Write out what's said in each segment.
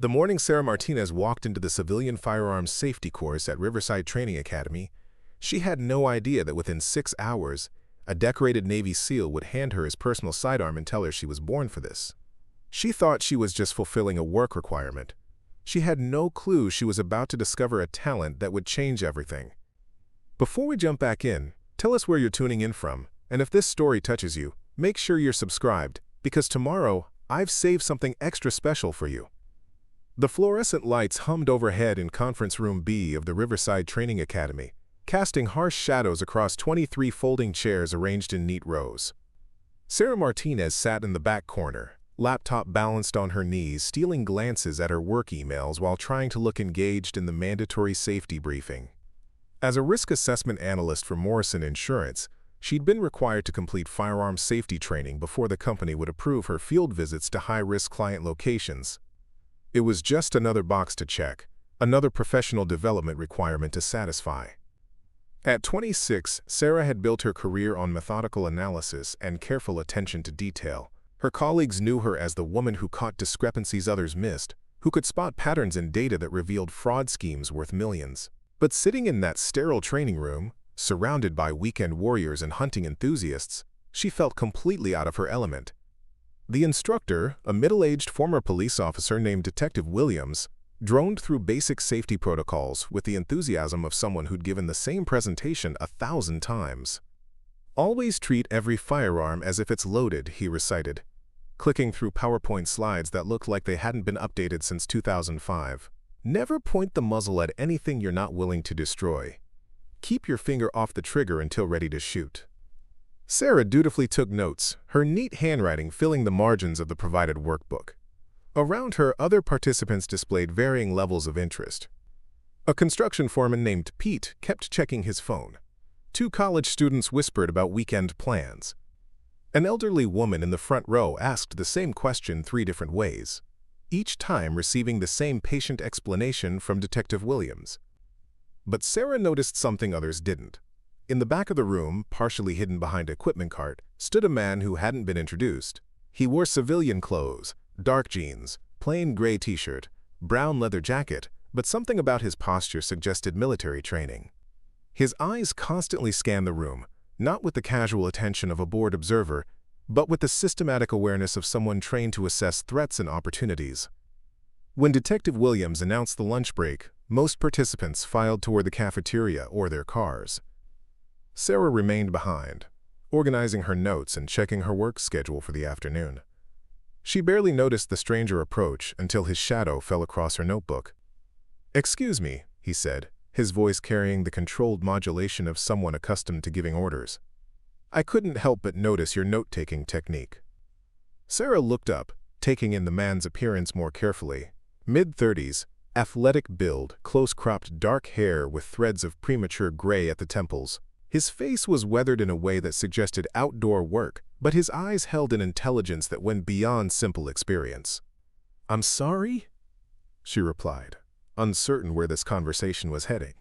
The morning Sarah Martinez walked into the civilian firearms safety course at Riverside Training Academy, she had no idea that within 6 hours, a decorated Navy SEAL would hand her his personal sidearm and tell her she was born for this. She thought she was just fulfilling a work requirement. She had no clue she was about to discover a talent that would change everything. Before we jump back in, tell us where you're tuning in from, and if this story touches you, make sure you're subscribed, because tomorrow, I've saved something extra special for you. The fluorescent lights hummed overhead in Conference Room B of the Riverside Training Academy, casting harsh shadows across 23 folding chairs arranged in neat rows. Sarah Martinez sat in the back corner, laptop balanced on her knees, stealing glances at her work emails while trying to look engaged in the mandatory safety briefing. As a risk assessment analyst for Morrison Insurance, she'd been required to complete firearms safety training before the company would approve her field visits to high-risk client locations. It was just another box to check, another professional development requirement to satisfy. At 26, Sarah had built her career on methodical analysis and careful attention to detail. Her colleagues knew her as the woman who caught discrepancies others missed, who could spot patterns in data that revealed fraud schemes worth millions. But sitting in that sterile training room, surrounded by weekend warriors and hunting enthusiasts, she felt completely out of her element. The instructor, a middle-aged former police officer named Detective Williams, droned through basic safety protocols with the enthusiasm of someone who'd given the same presentation 1,000 times. "Always treat every firearm as if it's loaded," he recited, clicking through PowerPoint slides that looked like they hadn't been updated since 2005. "Never point the muzzle at anything you're not willing to destroy. Keep your finger off the trigger until ready to shoot." Sarah dutifully took notes, her neat handwriting filling the margins of the provided workbook. Around her, other participants displayed varying levels of interest. A construction foreman named Pete kept checking his phone. 2 college students whispered about weekend plans. An elderly woman in the front row asked the same question 3 different ways, each time receiving the same patient explanation from Detective Williams. But Sarah noticed something others didn't. In the back of the room, partially hidden behind an equipment cart, stood a man who hadn't been introduced. He wore civilian clothes, dark jeans, plain gray t-shirt, brown leather jacket, but something about his posture suggested military training. His eyes constantly scanned the room, not with the casual attention of a bored observer, but with the systematic awareness of someone trained to assess threats and opportunities. When Detective Williams announced the lunch break, most participants filed toward the cafeteria or their cars. Sarah remained behind, organizing her notes and checking her work schedule for the afternoon. She barely noticed the stranger approach until his shadow fell across her notebook. "Excuse me," he said, his voice carrying the controlled modulation of someone accustomed to giving orders. "I couldn't help but notice your note-taking technique." Sarah looked up, taking in the man's appearance more carefully. Mid-30s, athletic build, close-cropped dark hair with threads of premature gray at the temples. His face was weathered in a way that suggested outdoor work, but his eyes held an intelligence that went beyond simple experience. "I'm sorry?" she replied, uncertain where this conversation was heading.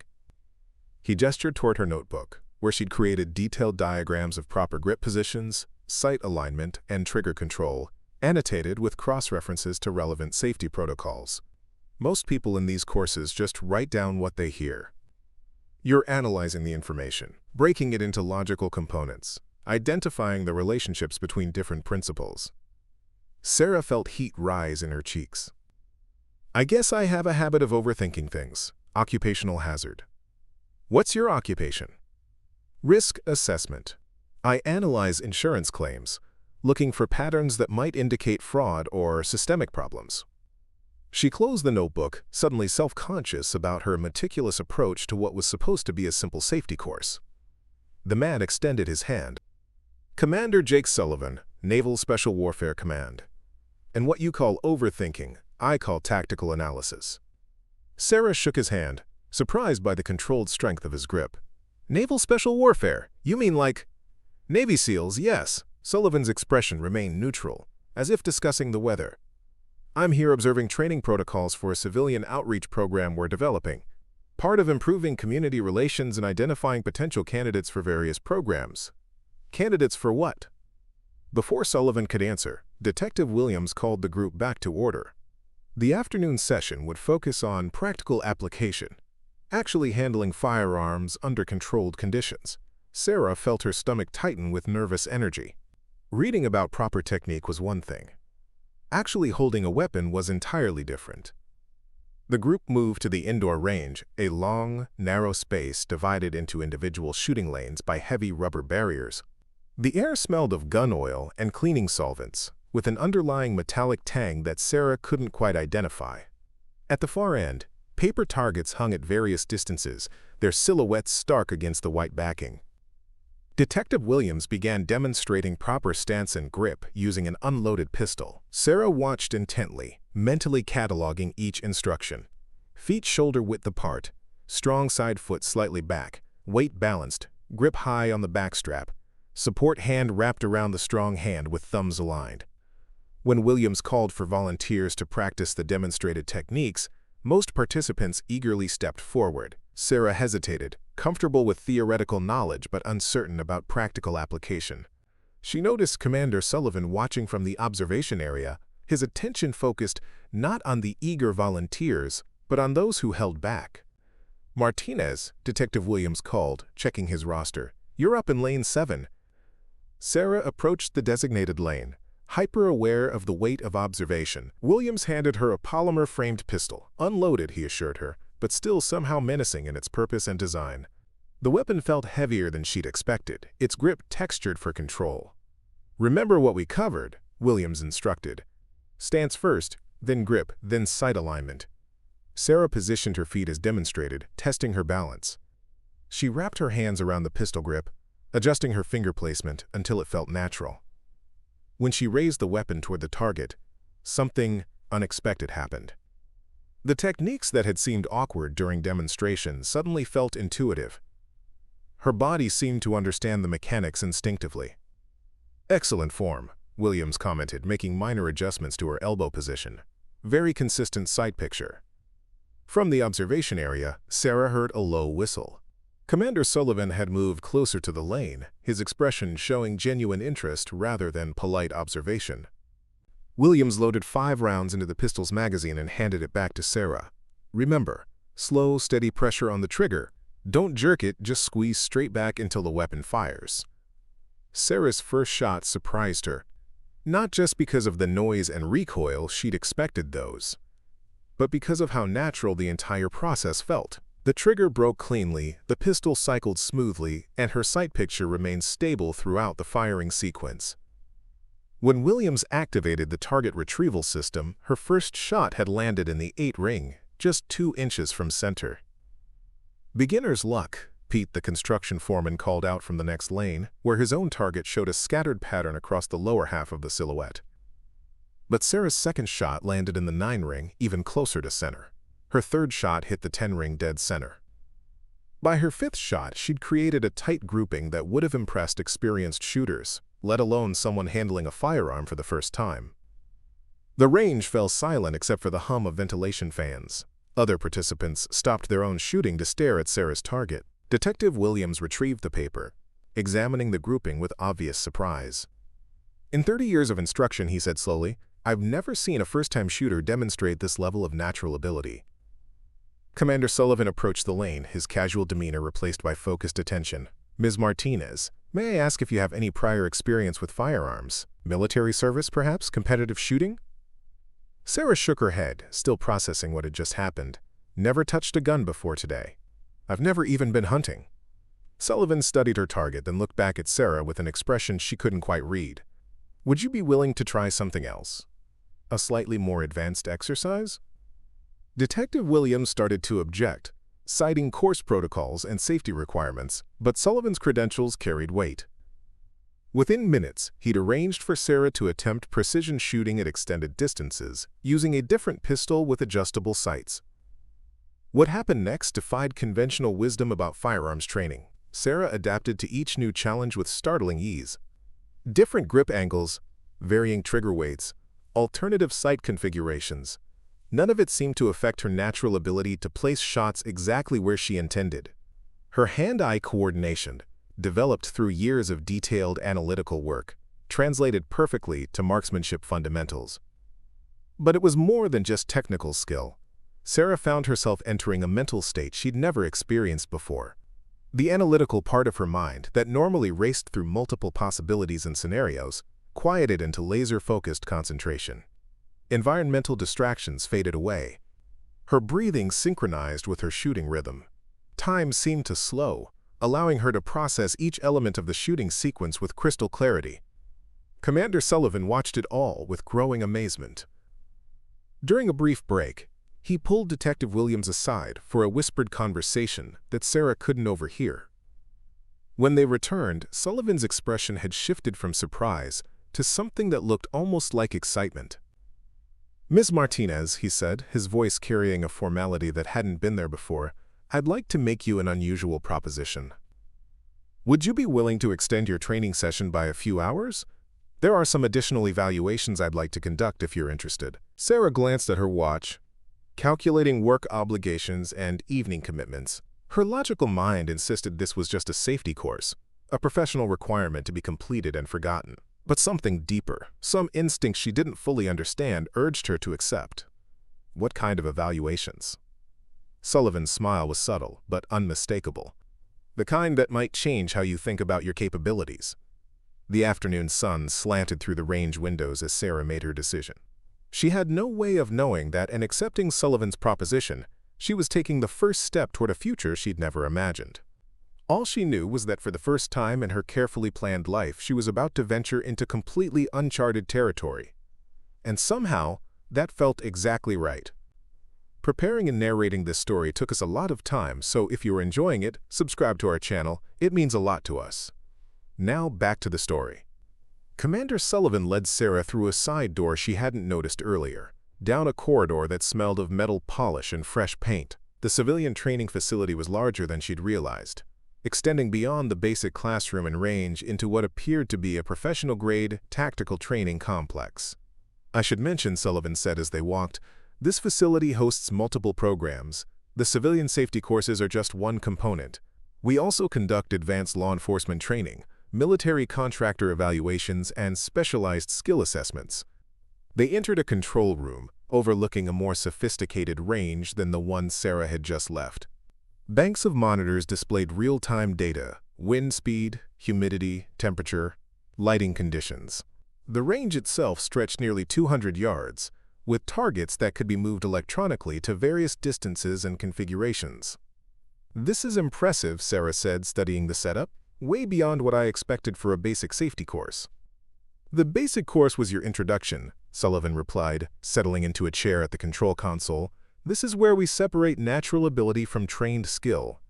He gestured toward her notebook, where she'd created detailed diagrams of proper grip positions, sight alignment, and trigger control, annotated with cross-references to relevant safety protocols. Most people in these courses just write down what they hear. You're analyzing the information, breaking it into logical components, identifying the relationships between different principles. Sarah felt heat rise in her cheeks. "I guess I have a habit of overthinking things. Occupational hazard." "What's your occupation?" "Risk assessment. I analyze insurance claims, looking for patterns that might indicate fraud or systemic problems." She closed the notebook, suddenly self-conscious about her meticulous approach to what was supposed to be a simple safety course. The man extended his hand. "Commander Jake Sullivan, Naval Special Warfare Command. And what you call overthinking, I call tactical analysis." Sarah shook his hand, surprised by the controlled strength of his grip. "Naval Special Warfare? You mean like—" "Navy SEALs, yes." Sullivan's expression remained neutral, as if discussing the weather. "I'm here observing training protocols for a civilian outreach program we're developing, part of improving community relations and identifying potential candidates for various programs." "Candidates for what?" Before Sullivan could answer, Detective Williams called the group back to order. The afternoon session would focus on practical application, actually handling firearms under controlled conditions. Sarah felt her stomach tighten with nervous energy. Reading about proper technique was one thing. Actually holding a weapon was entirely different. The group moved to the indoor range, a long, narrow space divided into individual shooting lanes by heavy rubber barriers. The air smelled of gun oil and cleaning solvents, with an underlying metallic tang that Sarah couldn't quite identify. At the far end, paper targets hung at various distances, their silhouettes stark against the white backing. Detective Williams began demonstrating proper stance and grip using an unloaded pistol. Sarah watched intently, mentally cataloging each instruction. Feet shoulder-width apart, strong side foot slightly back, weight balanced, grip high on the backstrap, support hand wrapped around the strong hand with thumbs aligned. When Williams called for volunteers to practice the demonstrated techniques, most participants eagerly stepped forward. Sarah hesitated, comfortable with theoretical knowledge but uncertain about practical application. She noticed Commander Sullivan watching from the observation area, his attention focused not on the eager volunteers, but on those who held back. "Martinez," Detective Williams called, checking his roster. "You're up in lane 7. Sarah approached the designated lane, hyper-aware of the weight of observation. Williams handed her a polymer-framed pistol. Unloaded, he assured her, but still somehow menacing in its purpose and design. The weapon felt heavier than she'd expected, its grip textured for control. "Remember what we covered," Williams instructed. "Stance first, then grip, then sight alignment." Sarah positioned her feet as demonstrated, testing her balance. She wrapped her hands around the pistol grip, adjusting her finger placement until it felt natural. When she raised the weapon toward the target, something unexpected happened. The techniques that had seemed awkward during demonstration suddenly felt intuitive. Her body seemed to understand the mechanics instinctively. "Excellent form," Williams commented, making minor adjustments to her elbow position. "Very consistent sight picture." From the observation area, Sarah heard a low whistle. Commander Sullivan had moved closer to the lane, his expression showing genuine interest rather than polite observation. Williams loaded 5 rounds into the pistol's magazine and handed it back to Sarah. "Remember, slow, steady pressure on the trigger. Don't jerk it, just squeeze straight back until the weapon fires." Sarah's first shot surprised her, not just because of the noise and recoil she'd expected those, but because of how natural the entire process felt. The trigger broke cleanly, the pistol cycled smoothly, and her sight picture remained stable throughout the firing sequence. When Williams activated the target retrieval system, her first shot had landed in the 8 ring, just 2 inches from center. "Beginner's luck," Pete, the construction foreman, called out from the next lane, where his own target showed a scattered pattern across the lower half of the silhouette. But Sarah's second shot landed in the 9 ring, even closer to center. Her third shot hit the 10 ring dead center. By her 5th shot, she'd created a tight grouping that would have impressed experienced shooters, let alone someone handling a firearm for the first time. The range fell silent except for the hum of ventilation fans. Other participants stopped their own shooting to stare at Sarah's target. Detective Williams retrieved the paper, examining the grouping with obvious surprise. "In 30 years of instruction," he said slowly, "I've never seen a first-time shooter demonstrate this level of natural ability." Commander Sullivan approached the lane, his casual demeanor replaced by focused attention. "Ms. Martinez, may I ask if you have any prior experience with firearms? Military service, perhaps? Competitive shooting?" Sarah shook her head, still processing what had just happened. "Never touched a gun before today. I've never even been hunting." Sullivan studied her target, then looked back at Sarah with an expression she couldn't quite read. "Would you be willing to try something else? A slightly more advanced exercise?" Detective Williams started to object, citing course protocols and safety requirements, but Sullivan's credentials carried weight. Within minutes, he'd arranged for Sarah to attempt precision shooting at extended distances, using a different pistol with adjustable sights. What happened next defied conventional wisdom about firearms training. Sarah adapted to each new challenge with startling ease. Different grip angles, varying trigger weights, alternative sight configurations. None of it seemed to affect her natural ability to place shots exactly where she intended. Her hand-eye coordination, developed through years of detailed analytical work, translated perfectly to marksmanship fundamentals. But it was more than just technical skill. Sarah found herself entering a mental state she'd never experienced before. The analytical part of her mind that normally raced through multiple possibilities and scenarios quieted into laser-focused concentration. Environmental distractions faded away. Her breathing synchronized with her shooting rhythm. Time seemed to slow, allowing her to process each element of the shooting sequence with crystal clarity. Commander Sullivan watched it all with growing amazement. During a brief break, he pulled Detective Williams aside for a whispered conversation that Sarah couldn't overhear. When they returned, Sullivan's expression had shifted from surprise to something that looked almost like excitement. "Ms. Martinez," he said, his voice carrying a formality that hadn't been there before, "I'd like to make you an unusual proposition. Would you be willing to extend your training session by a few hours? There are some additional evaluations I'd like to conduct if you're interested." Sarah glanced at her watch, calculating work obligations and evening commitments. Her logical mind insisted this was just a safety course, a professional requirement to be completed and forgotten. But something deeper, some instinct she didn't fully understand, urged her to accept. What kind of evaluations? Sullivan's smile was subtle, but unmistakable. The kind that might change how you think about your capabilities. The afternoon sun slanted through the range windows as Sarah made her decision. She had no way of knowing that in accepting Sullivan's proposition, she was taking the first step toward a future she'd never imagined. All she knew was that for the first time in her carefully planned life, she was about to venture into completely uncharted territory. And somehow, that felt exactly right. Preparing and narrating this story took us a lot of time, so if you are enjoying it, subscribe to our channel. It means a lot to us. Now back to the story. Commander Sullivan led Sarah through a side door she hadn't noticed earlier, down a corridor that smelled of metal polish and fresh paint. The civilian training facility was larger than she'd realized, extending beyond the basic classroom and range into what appeared to be a professional-grade, tactical training complex. "I should mention," Sullivan said as they walked, "this facility hosts multiple programs. The civilian safety courses are just one component. We also conduct advanced law enforcement training, military contractor evaluations, and specialized skill assessments." They entered a control room, overlooking a more sophisticated range than the one Sarah had just left. Banks of monitors displayed real-time data, wind speed, humidity, temperature, lighting conditions. The range itself stretched nearly 200 yards, with targets that could be moved electronically to various distances and configurations. "This is impressive," Sarah said, studying the setup, "way beyond what I expected for a basic safety course." "The basic course was your introduction," Sullivan replied, settling into a chair at the control console. "This is where we separate natural ability from trained skill."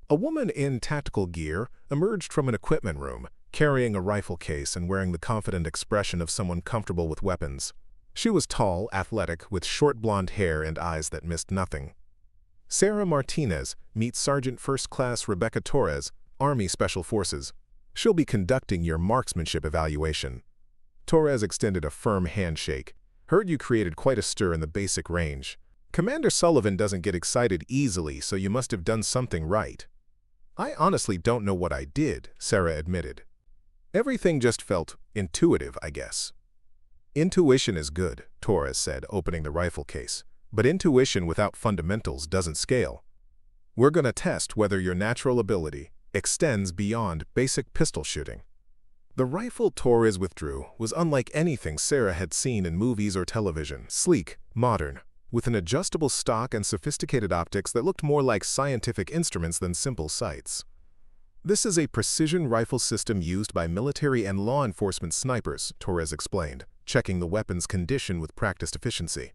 A woman in tactical gear emerged from an equipment room, carrying a rifle case and wearing the confident expression of someone comfortable with weapons. She was tall, athletic, with short blonde hair and eyes that missed nothing. "Sarah Martinez, meet Sergeant First Class Rebecca Torres, Army Special Forces. She'll be conducting your marksmanship evaluation." Torres extended a firm handshake. "Heard you created quite a stir in the basic range. Commander Sullivan doesn't get excited easily, so you must have done something right." "I honestly don't know what I did," Sarah admitted. "Everything just felt intuitive, I guess." "Intuition is good," Torres said, opening the rifle case. "But intuition without fundamentals doesn't scale. We're going to test whether your natural ability extends beyond basic pistol shooting." The rifle Torres withdrew was unlike anything Sarah had seen in movies or television. Sleek, modern, with an adjustable stock and sophisticated optics that looked more like scientific instruments than simple sights. "This is a precision rifle system used by military and law enforcement snipers," Torres explained, checking the weapon's condition with practiced efficiency.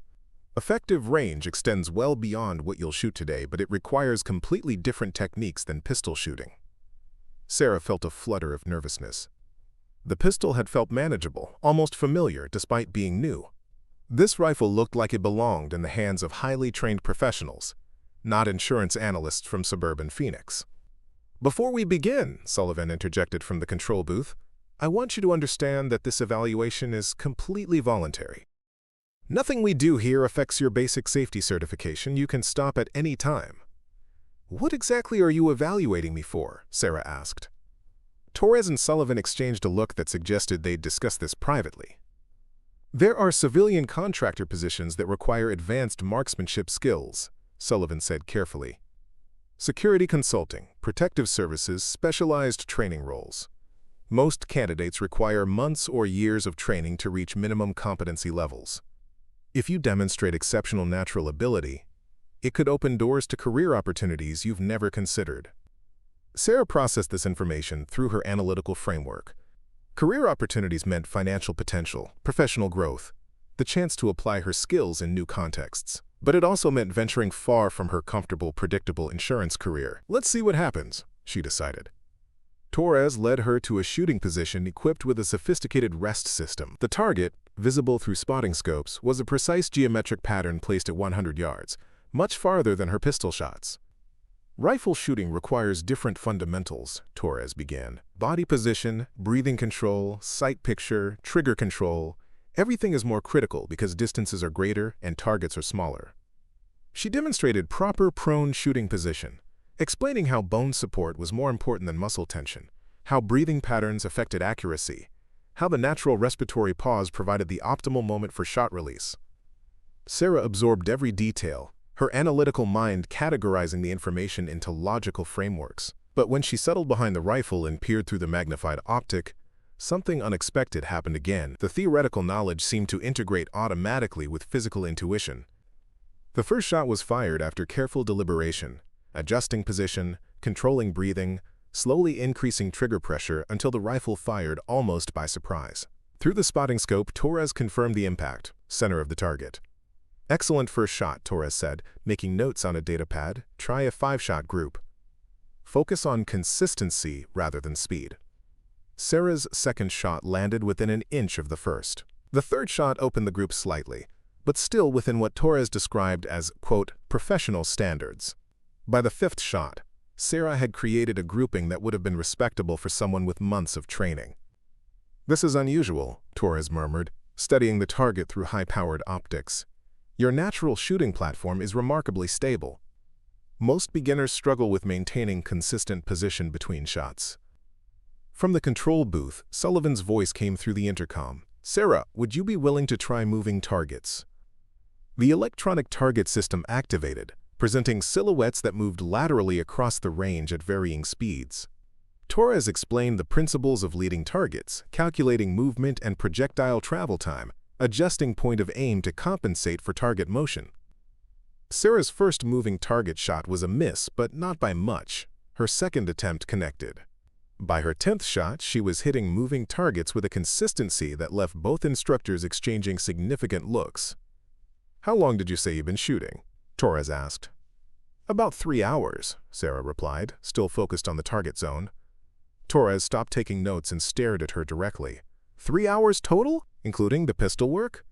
"Effective range extends well beyond what you'll shoot today, but it requires completely different techniques than pistol shooting." Sarah felt a flutter of nervousness. The pistol had felt manageable, almost familiar, despite being new. This rifle looked like it belonged in the hands of highly trained professionals, not insurance analysts from suburban Phoenix. "Before we begin," Sullivan interjected from the control booth, "I want you to understand that this evaluation is completely voluntary. Nothing we do here affects your basic safety certification. You can stop at any time." "What exactly are you evaluating me for?" Sarah asked. Torres and Sullivan exchanged a look that suggested they'd discuss this privately. There are civilian contractor positions that require advanced marksmanship skills, Sullivan said carefully. Security consulting, protective services, specialized training roles. Most candidates require months or years of training to reach minimum competency levels. If you demonstrate exceptional natural ability, it could open doors to career opportunities you've never considered. Sarah processed this information through her analytical framework. Career opportunities meant financial potential, professional growth, the chance to apply her skills in new contexts. But it also meant venturing far from her comfortable, predictable insurance career. Let's see what happens, she decided. Torres led her to a shooting position equipped with a sophisticated rest system. The target, visible through spotting scopes, was a precise geometric pattern placed at 100 yards, much farther than her pistol shots. Rifle shooting requires different fundamentals, Torres began. Body position, breathing control, sight picture, trigger control. Everything is more critical because distances are greater and targets are smaller. She demonstrated proper prone shooting position, explaining how bone support was more important than muscle tension, how breathing patterns affected accuracy, how the natural respiratory pause provided the optimal moment for shot release. Sarah absorbed every detail, her analytical mind categorizing the information into logical frameworks. But when she settled behind the rifle and peered through the magnified optic, something unexpected happened again. The theoretical knowledge seemed to integrate automatically with physical intuition. The first shot was fired after careful deliberation, adjusting position, controlling breathing, slowly increasing trigger pressure until the rifle fired almost by surprise. Through the spotting scope, Torres confirmed the impact, center of the target. Excellent first shot, Torres said, making notes on a data pad. Try a 5-shot group. Focus on consistency rather than speed. Sarah's second shot landed within an inch of the first. The third shot opened the group slightly, but still within what Torres described as, quote, professional standards. By the fifth shot, Sarah had created a grouping that would have been respectable for someone with months of training. This is unusual, Torres murmured, studying the target through high-powered optics. Your natural shooting platform is remarkably stable. Most beginners struggle with maintaining consistent position between shots. From the control booth, Sullivan's voice came through the intercom. Sarah, would you be willing to try moving targets? The electronic target system activated, presenting silhouettes that moved laterally across the range at varying speeds. Torres explained the principles of leading targets, calculating movement and projectile travel time, adjusting point of aim to compensate for target motion. Sarah's first moving target shot was a miss, but not by much. Her second attempt connected. By her 10th shot, she was hitting moving targets with a consistency that left both instructors exchanging significant looks. How long did you say you've been shooting? Torres asked. About 3 hours, Sarah replied, still focused on the target zone. Torres stopped taking notes and stared at her directly. 3 hours total, including the pistol work?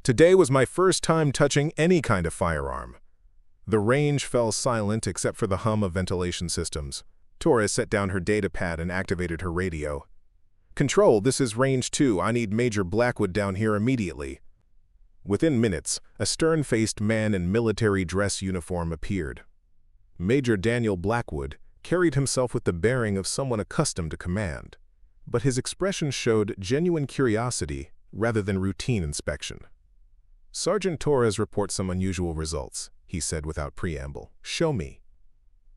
Today was my first time touching any kind of firearm. The range fell silent except for the hum of ventilation systems. Torres set down her data pad and activated her radio. Control, this is range 2. I need Major Blackwood down here immediately. Within minutes, a stern-faced man in military dress uniform appeared. Major Daniel Blackwood carried himself with the bearing of someone accustomed to command, but his expression showed genuine curiosity rather than routine inspection. Sergeant Torres reports some unusual results, he said without preamble. Show me.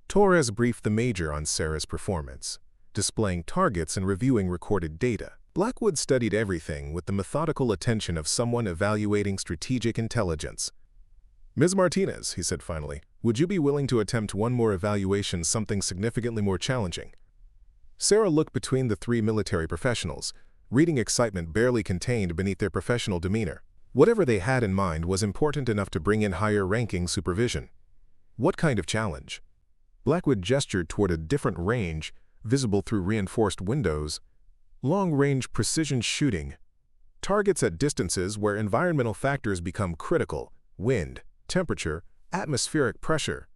Torres briefed the major on Sarah's performance, displaying targets and reviewing recorded data. Blackwood studied everything with the methodical attention of someone evaluating strategic intelligence. Ms. Martinez, he said finally, would you be willing to attempt one more evaluation, something significantly more challenging? Sarah looked between the three military professionals, reading excitement barely contained beneath their professional demeanor. Whatever they had in mind was important enough to bring in higher-ranking supervision. What kind of challenge? Blackwood gestured toward a different range, visible through reinforced windows. Long-range precision shooting. Targets at distances where environmental factors become critical: wind, temperature, atmospheric pressure.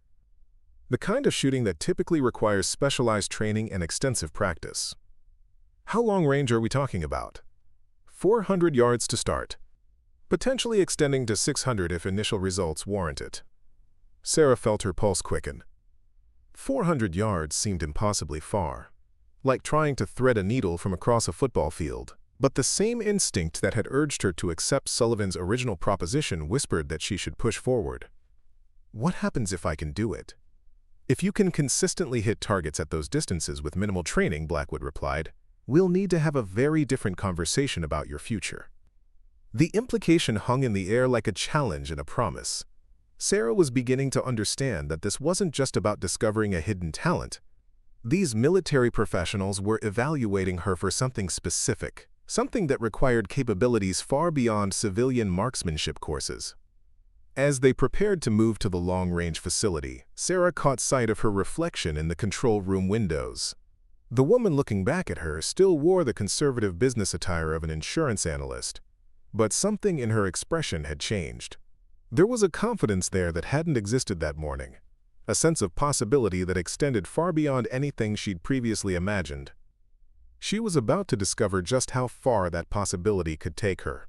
The kind of shooting that typically requires specialized training and extensive practice. How long range are we talking about? 400 yards to start, potentially extending to 600 if initial results warrant it. Sarah felt her pulse quicken. 400 yards seemed impossibly far, like trying to thread a needle from across a football field. But the same instinct that had urged her to accept Sullivan's original proposition whispered that she should push forward. What happens if I can do it? If you can consistently hit targets at those distances with minimal training, Blackwood replied, we'll need to have a very different conversation about your future. The implication hung in the air like a challenge and a promise. Sarah was beginning to understand that this wasn't just about discovering a hidden talent. These military professionals were evaluating her for something specific, something that required capabilities far beyond civilian marksmanship courses. As they prepared to move to the long-range facility, Sarah caught sight of her reflection in the control room windows. The woman looking back at her still wore the conservative business attire of an insurance analyst, but something in her expression had changed. There was a confidence there that hadn't existed that morning, a sense of possibility that extended far beyond anything she'd previously imagined. She was about to discover just how far that possibility could take her.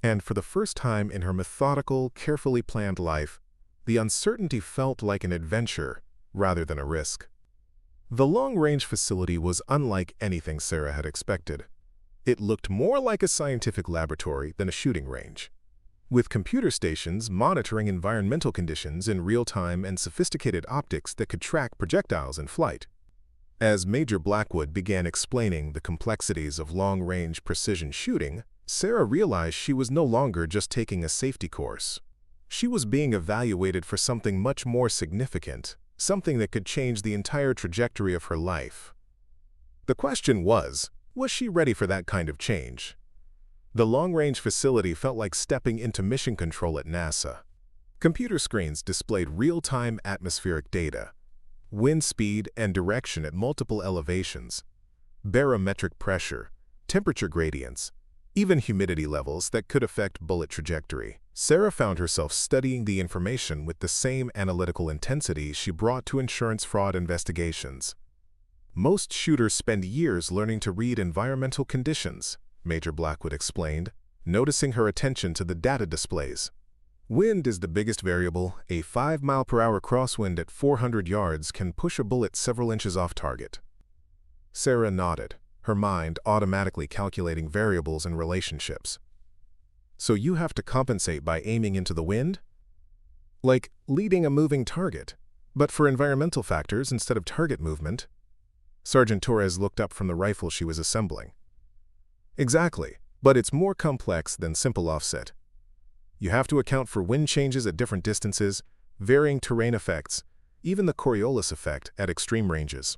And for the first time in her methodical, carefully planned life, the uncertainty felt like an adventure rather than a risk. The long-range facility was unlike anything Sarah had expected. It looked more like a scientific laboratory than a shooting range, with computer stations monitoring environmental conditions in real time and sophisticated optics that could track projectiles in flight. As Major Blackwood began explaining the complexities of long-range precision shooting, Sarah realized she was no longer just taking a safety course. She was being evaluated for something much more significant, something that could change the entire trajectory of her life. The question was she ready for that kind of change? The long-range facility felt like stepping into mission control at NASA. Computer screens displayed real-time atmospheric data, wind speed and direction at multiple elevations, barometric pressure, temperature gradients, even humidity levels that could affect bullet trajectory. Sarah found herself studying the information with the same analytical intensity she brought to insurance fraud investigations. Most shooters spend years learning to read environmental conditions, Major Blackwood explained, noticing her attention to the data displays. Wind is the biggest variable. A 5-mile-per-hour crosswind at 400 yards can push a bullet several inches off target. Sarah nodded, her mind automatically calculating variables and relationships. So you have to compensate by aiming into the wind? Like leading a moving target, but for environmental factors instead of target movement? Sergeant Torres looked up from the rifle she was assembling. Exactly, but it's more complex than simple offset. You have to account for wind changes at different distances, varying terrain effects, even the Coriolis effect at extreme ranges.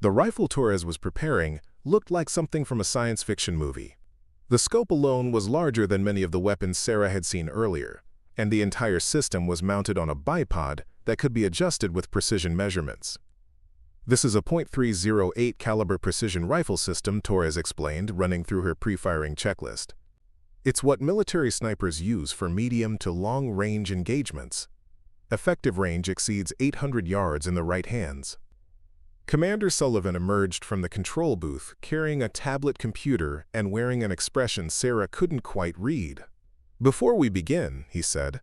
The rifle Torres was preparing looked like something from a science fiction movie. The scope alone was larger than many of the weapons Sarah had seen earlier, and the entire system was mounted on a bipod that could be adjusted with precision measurements. This is a .308 caliber precision rifle system, Torres explained, running through her pre-firing checklist. It's what military snipers use for medium to long-range engagements. Effective range exceeds 800 yards in the right hands. Commander Sullivan emerged from the control booth carrying a tablet computer and wearing an expression Sarah couldn't quite read. Before we begin, he said,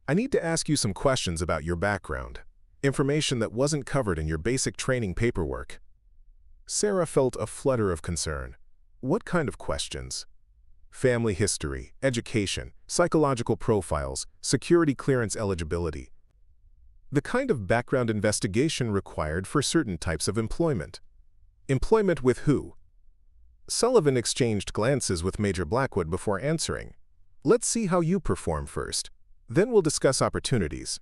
I need to ask you some questions about your background, information that wasn't covered in your basic training paperwork. Sarah felt a flutter of concern. What kind of questions? Family history, education, psychological profiles, security clearance eligibility. The kind of background investigation required for certain types of employment. Employment with who? Sullivan exchanged glances with Major Blackwood before answering. Let's see how you perform first. Then we'll discuss opportunities.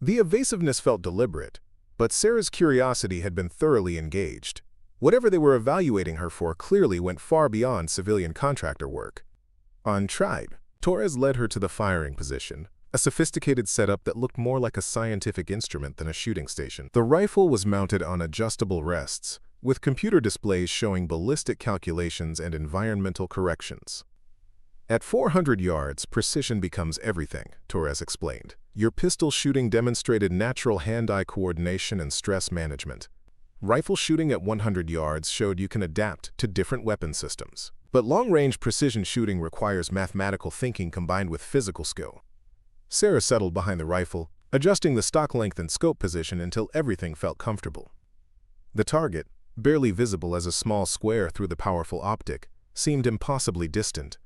The evasiveness felt deliberate, but Sarah's curiosity had been thoroughly engaged. Whatever they were evaluating her for clearly went far beyond civilian contractor work. On tribe, Torres led her to the firing position, a sophisticated setup that looked more like a scientific instrument than a shooting station. The rifle was mounted on adjustable rests, with computer displays showing ballistic calculations and environmental corrections. At 400 yards, precision becomes everything, Torres explained. Your pistol shooting demonstrated natural hand-eye coordination and stress management. Rifle shooting at 100 yards showed you can adapt to different weapon systems. But long-range precision shooting requires mathematical thinking combined with physical skill. Sarah settled behind the rifle, adjusting the stock length and scope position until everything felt comfortable. The target, barely visible as a small square through the powerful optic, seemed impossibly distant.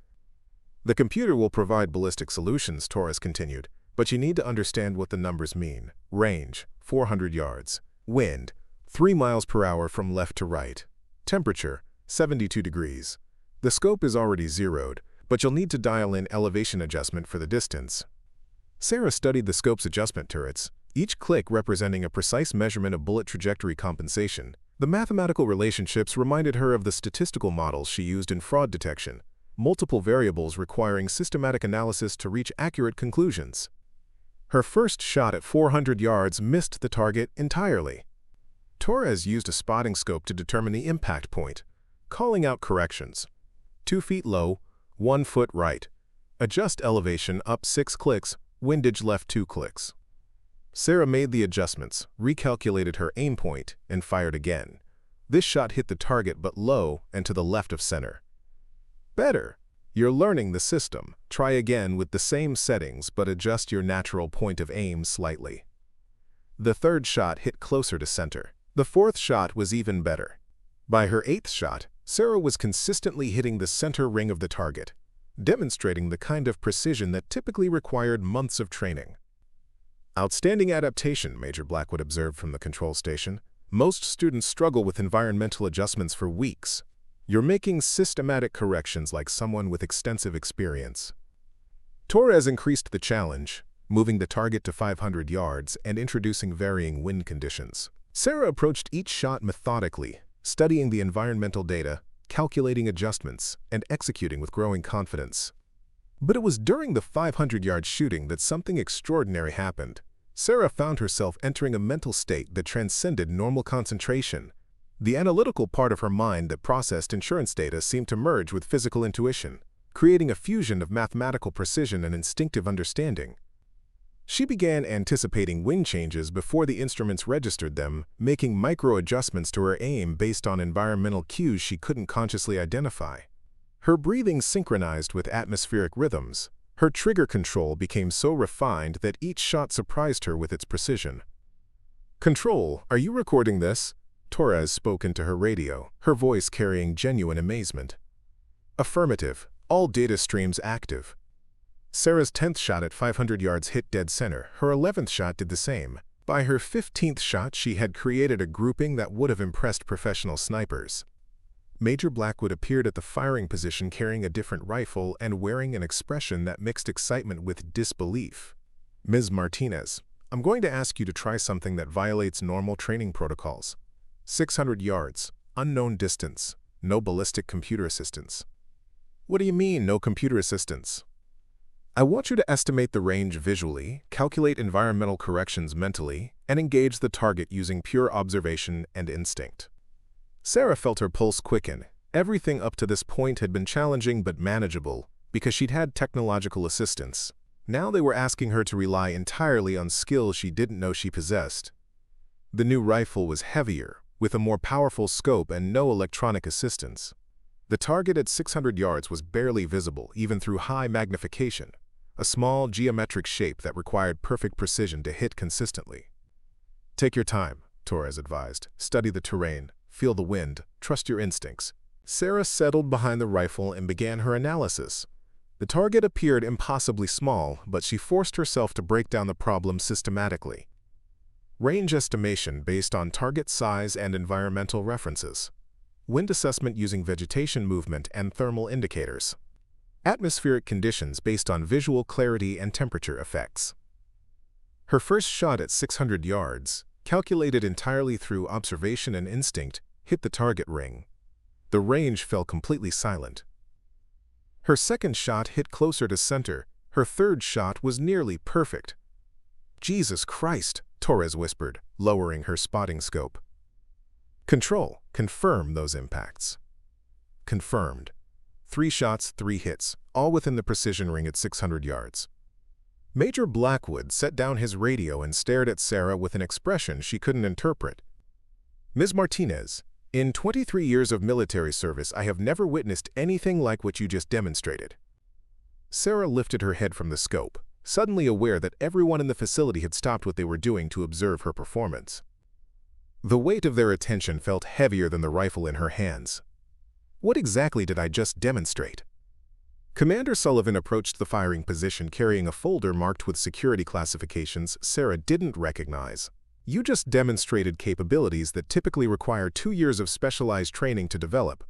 "The computer will provide ballistic solutions," Torres continued, "but you need to understand what the numbers mean. Range, 400 yards. Wind, 3 miles per hour from left to right. Temperature, 72 degrees. The scope is already zeroed, but you'll need to dial in elevation adjustment for the distance." Sarah studied the scope's adjustment turrets, each click representing a precise measurement of bullet trajectory compensation. The mathematical relationships reminded her of the statistical models she used in fraud detection, multiple variables requiring systematic analysis to reach accurate conclusions. Her first shot at 400 yards missed the target entirely. Torres used a spotting scope to determine the impact point, calling out corrections. 2 feet low, 1 foot right. Adjust elevation up 6 clicks, windage left 2 clicks. Sarah made the adjustments, recalculated her aim point, and fired again. This shot hit the target but low and to the left of center. "Better. You're learning the system. Try again with the same settings but adjust your natural point of aim slightly." The third shot hit closer to center. The fourth shot was even better. By her 8th shot, Sarah was consistently hitting the center ring of the target, demonstrating the kind of precision that typically required months of training. "Outstanding adaptation," Major Blackwood observed from the control station. "Most students struggle with environmental adjustments for weeks. You're making systematic corrections like someone with extensive experience." Torres increased the challenge, moving the target to 500 yards and introducing varying wind conditions. Sarah approached each shot methodically, studying the environmental data, calculating adjustments, and executing with growing confidence. But it was during the 500-yard shooting that something extraordinary happened. Sarah found herself entering a mental state that transcended normal concentration. The analytical part of her mind that processed insurance data seemed to merge with physical intuition, creating a fusion of mathematical precision and instinctive understanding. She began anticipating wind changes before the instruments registered them, making micro-adjustments to her aim based on environmental cues she couldn't consciously identify. Her breathing synchronized with atmospheric rhythms. Her trigger control became so refined that each shot surprised her with its precision. "Control, are you recording this?" Torres spoke into her radio, her voice carrying genuine amazement. "Affirmative. All data streams active." Sarah's 10th shot at 500 yards hit dead center. Her 11th shot did the same. By her 15th shot, she had created a grouping that would have impressed professional snipers. Major Blackwood appeared at the firing position carrying a different rifle and wearing an expression that mixed excitement with disbelief. "Ms. Martinez, I'm going to ask you to try something that violates normal training protocols. 600 yards, unknown distance, no ballistic computer assistance." "What do you mean, no computer assistance?" "I want you to estimate the range visually, calculate environmental corrections mentally, and engage the target using pure observation and instinct." Sarah felt her pulse quicken. Everything up to this point had been challenging but manageable because she'd had technological assistance. Now they were asking her to rely entirely on skills she didn't know she possessed. The new rifle was heavier, with a more powerful scope and no electronic assistance. The target at 600 yards was barely visible, even through high magnification, a small geometric shape that required perfect precision to hit consistently. "Take your time," Torres advised. "Study the terrain. Feel the wind. Trust your instincts." Sarah settled behind the rifle and began her analysis. The target appeared impossibly small, but she forced herself to break down the problem systematically. Range estimation based on target size and environmental references. Wind assessment using vegetation movement and thermal indicators. Atmospheric conditions based on visual clarity and temperature effects. Her first shot at 600 yards, calculated entirely through observation and instinct, hit the target ring. The range fell completely silent. Her second shot hit closer to center. Her third shot was nearly perfect. "Jesus Christ," Torres whispered, lowering her spotting scope. "Control, confirm those impacts." Confirmed. 3 shots, 3 hits, all within the precision ring at 600 yards. Major Blackwood set down his radio and stared at Sarah with an expression she couldn't interpret. "Ms. Martinez, in 23 years of military service, I have never witnessed anything like what you just demonstrated." Sarah lifted her head from the scope, suddenly aware that everyone in the facility had stopped what they were doing to observe her performance. The weight of their attention felt heavier than the rifle in her hands. What exactly did I just demonstrate? Commander Sullivan approached the firing position carrying a folder marked with security classifications Sarah didn't recognize. You just demonstrated capabilities that typically require 2 years of specialized training to develop.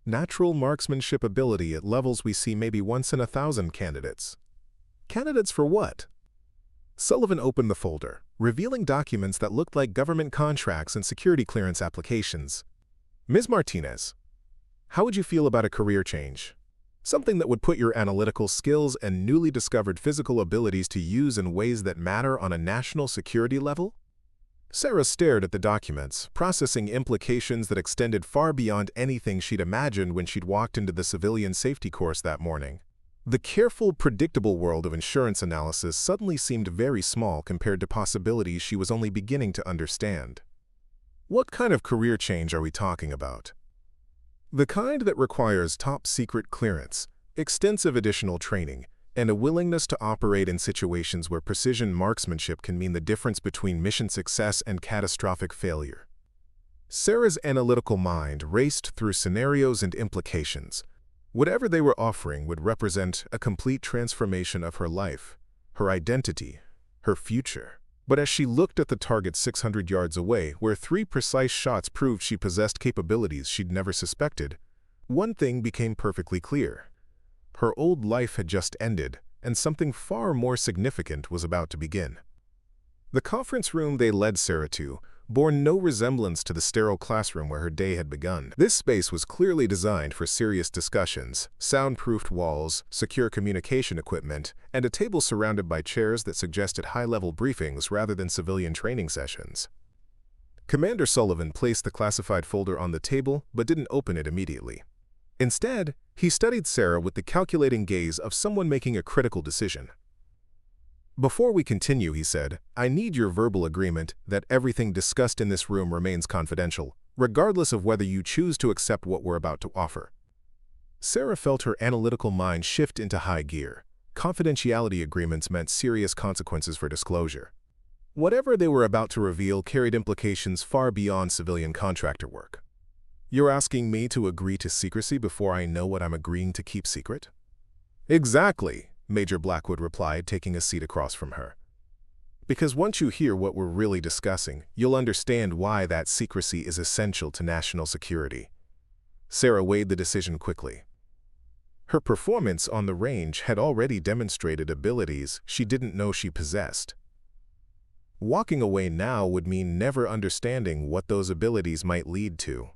Natural marksmanship ability at levels we see maybe once in 1,000 candidates. Candidates for what? Sullivan opened the folder, revealing documents that looked like government contracts and security clearance applications. Ms. Martinez, how would you feel about a career change? Something that would put your analytical skills and newly discovered physical abilities to use in ways that matter on a national security level? Sarah stared at the documents, processing implications that extended far beyond anything she'd imagined when she'd walked into the civilian safety course that morning. The careful, predictable world of insurance analysis suddenly seemed very small compared to possibilities she was only beginning to understand. What kind of career change are we talking about? The kind that requires top-secret clearance, extensive additional training, and a willingness to operate in situations where precision marksmanship can mean the difference between mission success and catastrophic failure. Sarah's analytical mind raced through scenarios and implications. Whatever they were offering would represent a complete transformation of her life, her identity, her future. But as she looked at the target 600 yards away, where 3 precise shots proved she possessed capabilities she'd never suspected, one thing became perfectly clear. Her old life had just ended, and something far more significant was about to begin. The conference room they led Sarah to bore no resemblance to the sterile classroom where her day had begun. This space was clearly designed for serious discussions, soundproofed walls, secure communication equipment, and a table surrounded by chairs that suggested high-level briefings rather than civilian training sessions. Commander Sullivan placed the classified folder on the table but didn't open it immediately. Instead, he studied Sarah with the calculating gaze of someone making a critical decision. "Before we continue," he said, "I need your verbal agreement that everything discussed in this room remains confidential, regardless of whether you choose to accept what we're about to offer." Sarah felt her analytical mind shift into high gear. Confidentiality agreements meant serious consequences for disclosure. Whatever they were about to reveal carried implications far beyond civilian contractor work. "You're asking me to agree to secrecy before I know what I'm agreeing to keep secret?" "Exactly," Major Blackwood replied, taking a seat across from her. "Because once you hear what we're really discussing, you'll understand why that secrecy is essential to national security." Sarah weighed the decision quickly. Her performance on the range had already demonstrated abilities she didn't know she possessed. Walking away now would mean never understanding what those abilities might lead to.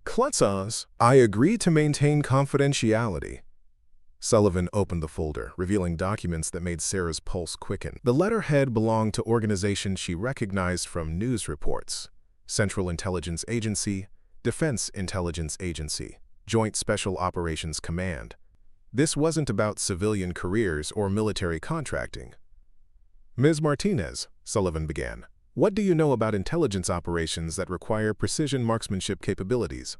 "Clutches, I agree to maintain confidentiality." Sullivan opened the folder, revealing documents that made Sarah's pulse quicken. The letterhead belonged to organizations she recognized from news reports: Central Intelligence Agency, Defense Intelligence Agency, Joint Special Operations Command. This wasn't about civilian careers or military contracting. "Ms. Martinez," Sullivan began, "what do you know about intelligence operations that require precision marksmanship capabilities?"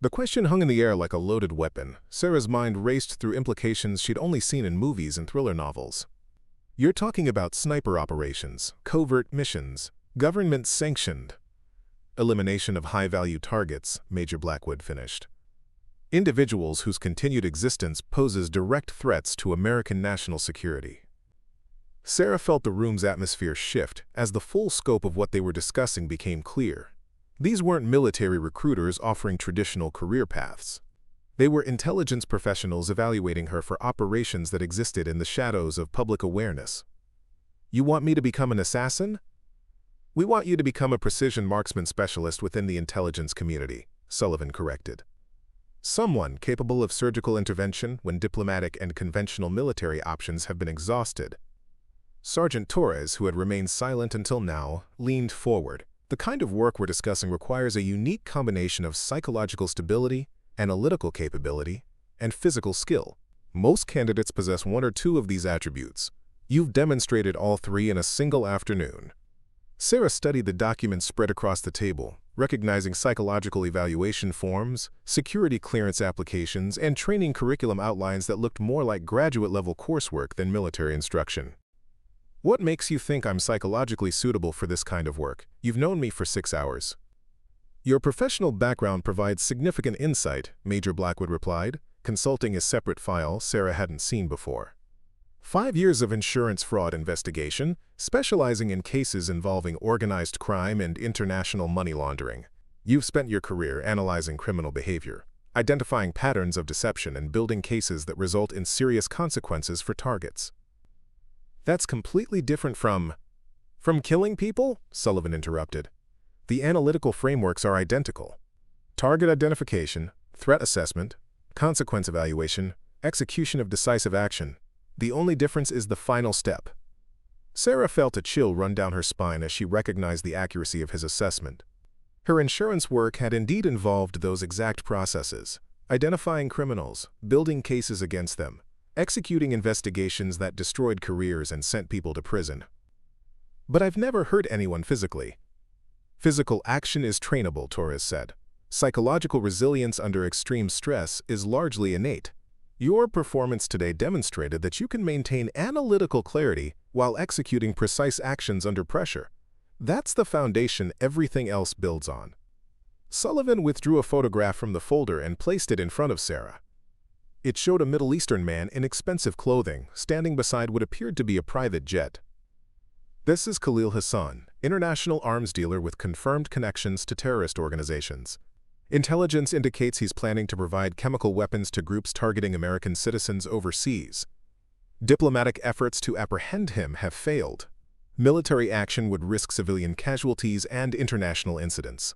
The question hung in the air like a loaded weapon. Sarah's mind raced through implications she'd only seen in movies and thriller novels. "You're talking about sniper operations, covert missions, government-sanctioned." "Elimination of high-value targets," Major Blackwood finished. "Individuals whose continued existence poses direct threats to American national security." Sarah felt the room's atmosphere shift as the full scope of what they were discussing became clear. These weren't military recruiters offering traditional career paths. They were intelligence professionals evaluating her for operations that existed in the shadows of public awareness. "You want me to become an assassin?" "We want you to become a precision marksman specialist within the intelligence community," Sullivan corrected. "Someone capable of surgical intervention when diplomatic and conventional military options have been exhausted." Sergeant Torres, who had remained silent until now, leaned forward. "The kind of work we're discussing requires a unique combination of psychological stability, analytical capability, and physical skill. Most candidates possess 1 or 2 of these attributes. You've demonstrated all 3 in a single afternoon." Sarah studied the documents spread across the table, recognizing psychological evaluation forms, security clearance applications, and training curriculum outlines that looked more like graduate-level coursework than military instruction. "What makes you think I'm psychologically suitable for this kind of work? You've known me for 6 hours." Your professional background provides significant insight, Major Blackwood replied, consulting a separate file Sarah hadn't seen before. 5 years of insurance fraud investigation, specializing in cases involving organized crime and international money laundering. You've spent your career analyzing criminal behavior, identifying patterns of deception and building cases that result in serious consequences for targets. That's completely different from killing people? Sullivan interrupted. The analytical frameworks are identical. Target identification, threat assessment, consequence evaluation, execution of decisive action. The only difference is the final step. Sarah felt a chill run down her spine as she recognized the accuracy of his assessment. Her insurance work had indeed involved those exact processes, identifying criminals, building cases against them, executing investigations that destroyed careers and sent people to prison. But I've never hurt anyone physically. Physical action is trainable, Torres said. Psychological resilience under extreme stress is largely innate. Your performance today demonstrated that you can maintain analytical clarity while executing precise actions under pressure. That's the foundation everything else builds on. Sullivan withdrew a photograph from the folder and placed it in front of Sarah. It showed a Middle Eastern man in expensive clothing, standing beside what appeared to be a private jet. This is Khalil Hassan, international arms dealer with confirmed connections to terrorist organizations. Intelligence indicates he's planning to provide chemical weapons to groups targeting American citizens overseas. Diplomatic efforts to apprehend him have failed. Military action would risk civilian casualties and international incidents.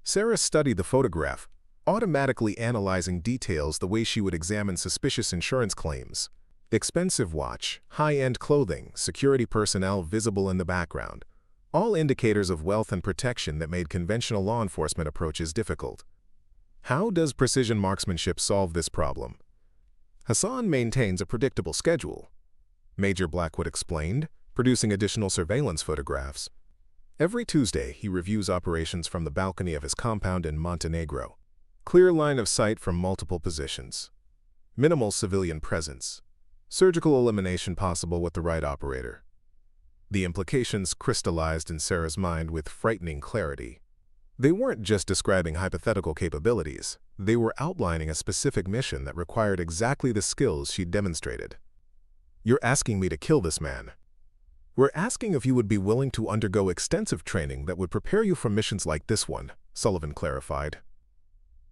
Sarah studied the photograph, automatically analyzing details the way she would examine suspicious insurance claims. Expensive watch, high-end clothing, security personnel visible in the background. All indicators of wealth and protection that made conventional law enforcement approaches difficult. How does precision marksmanship solve this problem? Hassan maintains a predictable schedule, Major Blackwood explained, producing additional surveillance photographs. Every Tuesday, he reviews operations from the balcony of his compound in Montenegro. Clear line of sight from multiple positions. Minimal civilian presence. Surgical elimination possible with the right operator. The implications crystallized in Sarah's mind with frightening clarity. They weren't just describing hypothetical capabilities. They were outlining a specific mission that required exactly the skills she'd demonstrated. You're asking me to kill this man. We're asking if you would be willing to undergo extensive training that would prepare you for missions like this one, Sullivan clarified.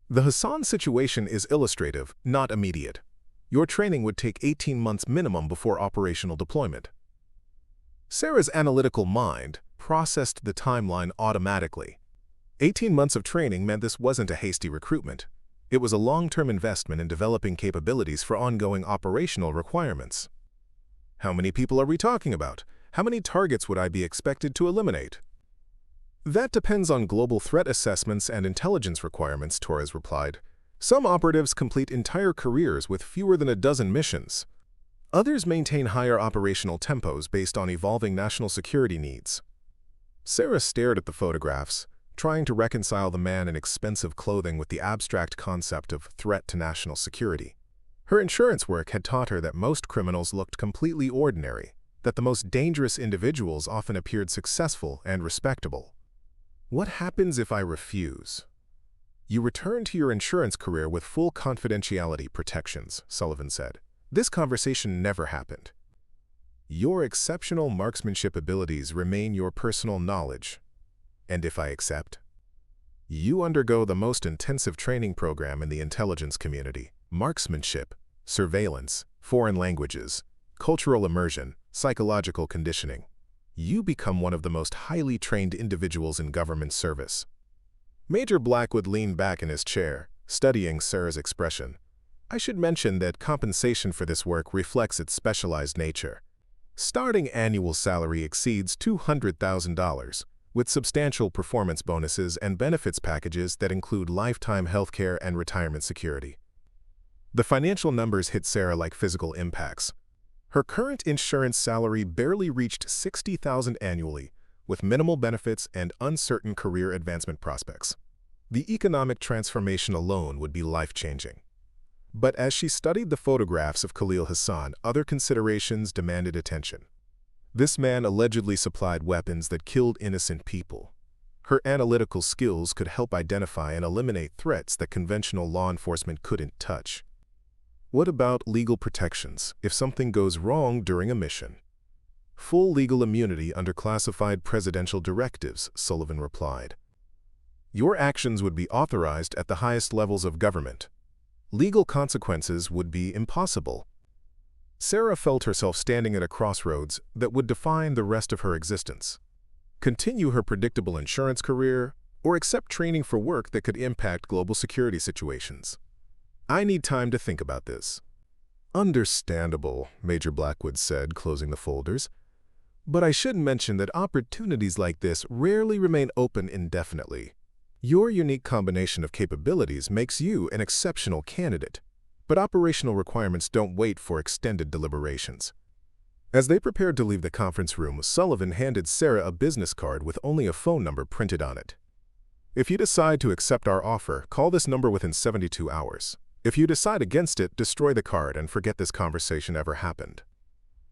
The Hassan situation is illustrative, not immediate. Your training would take 18 months minimum before operational deployment. Sarah's analytical mind processed the timeline automatically. 18 months of training meant this wasn't a hasty recruitment. It was a long-term investment in developing capabilities for ongoing operational requirements. How many people are we talking about? How many targets would I be expected to eliminate? That depends on global threat assessments and intelligence requirements, Torres replied. Some operatives complete entire careers with fewer than a dozen missions. Others maintain higher operational tempos based on evolving national security needs. Sarah stared at the photographs, trying to reconcile the man in expensive clothing with the abstract concept of threat to national security. Her insurance work had taught her that most criminals looked completely ordinary, that the most dangerous individuals often appeared successful and respectable. What happens if I refuse? You return to your insurance career with full confidentiality protections, Sullivan said. This conversation never happened. Your exceptional marksmanship abilities remain your personal knowledge. And if I accept? You undergo the most intensive training program in the intelligence community: marksmanship, surveillance, foreign languages, cultural immersion, psychological conditioning. You become one of the most highly trained individuals in government service. Major Blackwood leaned back in his chair, studying Sarah's expression. I should mention that compensation for this work reflects its specialized nature. Starting annual salary exceeds $200,000, with substantial performance bonuses and benefits packages that include lifetime healthcare and retirement security. The financial numbers hit Sarah like physical impacts. Her current insurance salary barely reached $60,000 annually, with minimal benefits and uncertain career advancement prospects. The economic transformation alone would be life-changing. But as she studied the photographs of Khalil Hassan, other considerations demanded attention. This man allegedly supplied weapons that killed innocent people. Her analytical skills could help identify and eliminate threats that conventional law enforcement couldn't touch. What about legal protections if something goes wrong during a mission? Full legal immunity under classified presidential directives, Sullivan replied. Your actions would be authorized at the highest levels of government. Legal consequences would be impossible. Sarah felt herself standing at a crossroads that would define the rest of her existence. Continue her predictable insurance career, or accept training for work that could impact global security situations. I need time to think about this. Understandable, Major Blackwood said, closing the folders. But I should mention that opportunities like this rarely remain open indefinitely. Your unique combination of capabilities makes you an exceptional candidate, but operational requirements don't wait for extended deliberations. As they prepared to leave the conference room, Sullivan handed Sarah a business card with only a phone number printed on it. If you decide to accept our offer, call this number within 72 hours. If you decide against it, destroy the card and forget this conversation ever happened.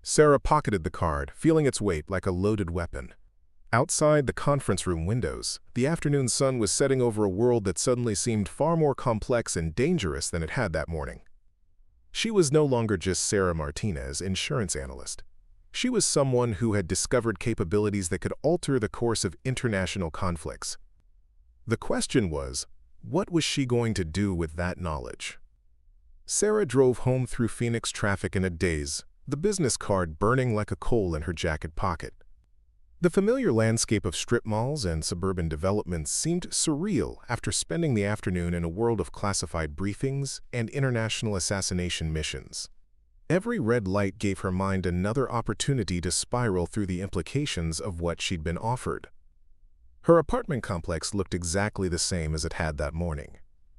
Sarah pocketed the card, feeling its weight like a loaded weapon. Outside the conference room windows, the afternoon sun was setting over a world that suddenly seemed far more complex and dangerous than it had that morning. She was no longer just Sarah Martinez, insurance analyst. She was someone who had discovered capabilities that could alter the course of international conflicts. The question was, what was she going to do with that knowledge? Sarah drove home through Phoenix traffic in a daze, the business card burning like a coal in her jacket pocket. The familiar landscape of strip malls and suburban developments seemed surreal after spending the afternoon in a world of classified briefings and international assassination missions. Every red light gave her mind another opportunity to spiral through the implications of what she'd been offered. Her apartment complex looked exactly the same as it had that morning.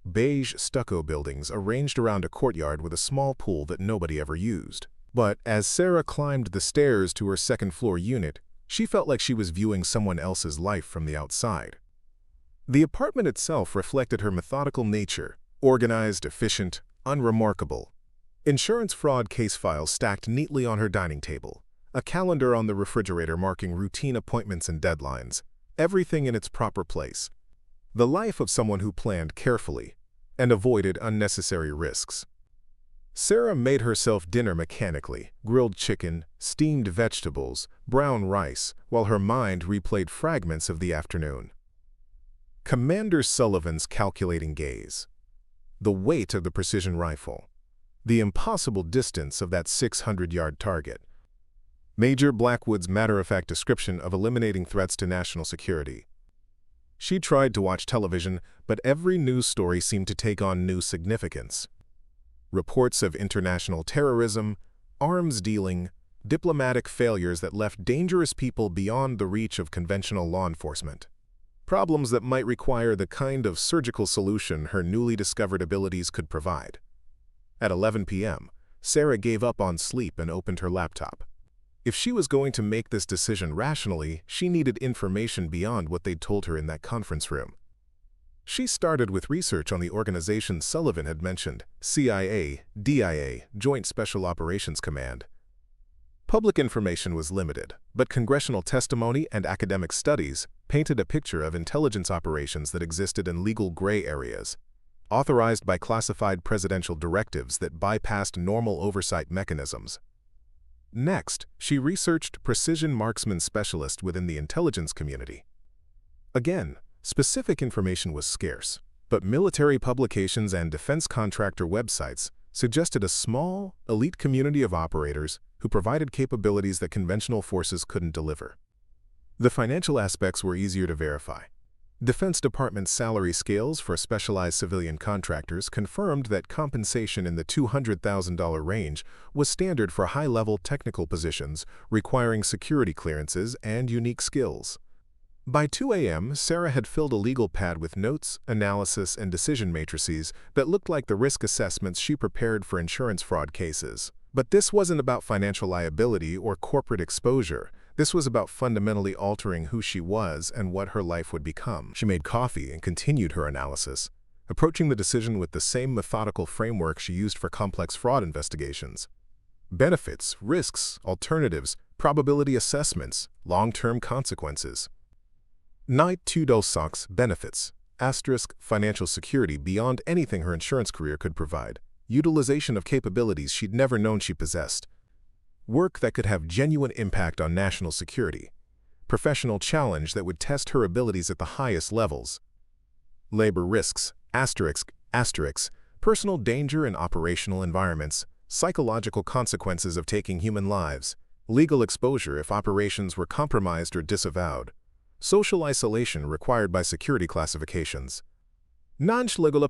Beige stucco buildings arranged around a courtyard with a small pool that nobody ever used. But as Sarah climbed the stairs to her second-floor unit, she felt like she was viewing someone else's life from the outside. The apartment itself reflected her methodical nature, organized, efficient, unremarkable. Insurance fraud case files stacked neatly on her dining table, a calendar on the refrigerator marking routine appointments and deadlines, everything in its proper place. The life of someone who planned carefully and avoided unnecessary risks. Sarah made herself dinner mechanically, grilled chicken, steamed vegetables, brown rice, while her mind replayed fragments of the afternoon. Commander Sullivan's calculating gaze. The weight of the precision rifle. The impossible distance of that 600-yard target. Major Blackwood's matter-of-fact description of eliminating threats to national security. She tried to watch television, but every news story seemed to take on new significance. Reports of international terrorism, arms dealing, diplomatic failures that left dangerous people beyond the reach of conventional law enforcement. Problems that might require the kind of surgical solution her newly discovered abilities could provide. At 11 p.m., Sarah gave up on sleep and opened her laptop. If she was going to make this decision rationally, she needed information beyond what they'd told her in that conference room. She started with research on the organization Sullivan had mentioned, CIA, DIA, Joint Special Operations Command. Public information was limited, but congressional testimony and academic studies painted a picture of intelligence operations that existed in legal gray areas, authorized by classified presidential directives that bypassed normal oversight mechanisms. Next, she researched precision marksman specialists within the intelligence community. Again, specific information was scarce, but military publications and defense contractor websites suggested a small, elite community of operators who provided capabilities that conventional forces couldn't deliver. The financial aspects were easier to verify. Defense Department salary scales for specialized civilian contractors confirmed that compensation in the $200,000 range was standard for high-level technical positions requiring security clearances and unique skills. By 2 a.m., Sarah had filled a legal pad with notes, analysis, and decision matrices that looked like the risk assessments she prepared for insurance fraud cases. But this wasn't about financial liability or corporate exposure. This was about fundamentally altering who she was and what her life would become. She made coffee and continued her analysis, approaching the decision with the same methodical framework she used for complex fraud investigations. Benefits, risks, alternatives, probability assessments, long-term consequences. Night 2 dos socks benefits. Asterisk financial security beyond anything her insurance career could provide. Utilization of capabilities she'd never known she possessed. Work that could have genuine impact on national security. Professional challenge that would test her abilities at the highest levels. Labor risks. Asterisk. Personal danger in operational environments. Psychological consequences of taking human lives. Legal exposure if operations were compromised or disavowed. Social isolation required by security classifications. Non-legal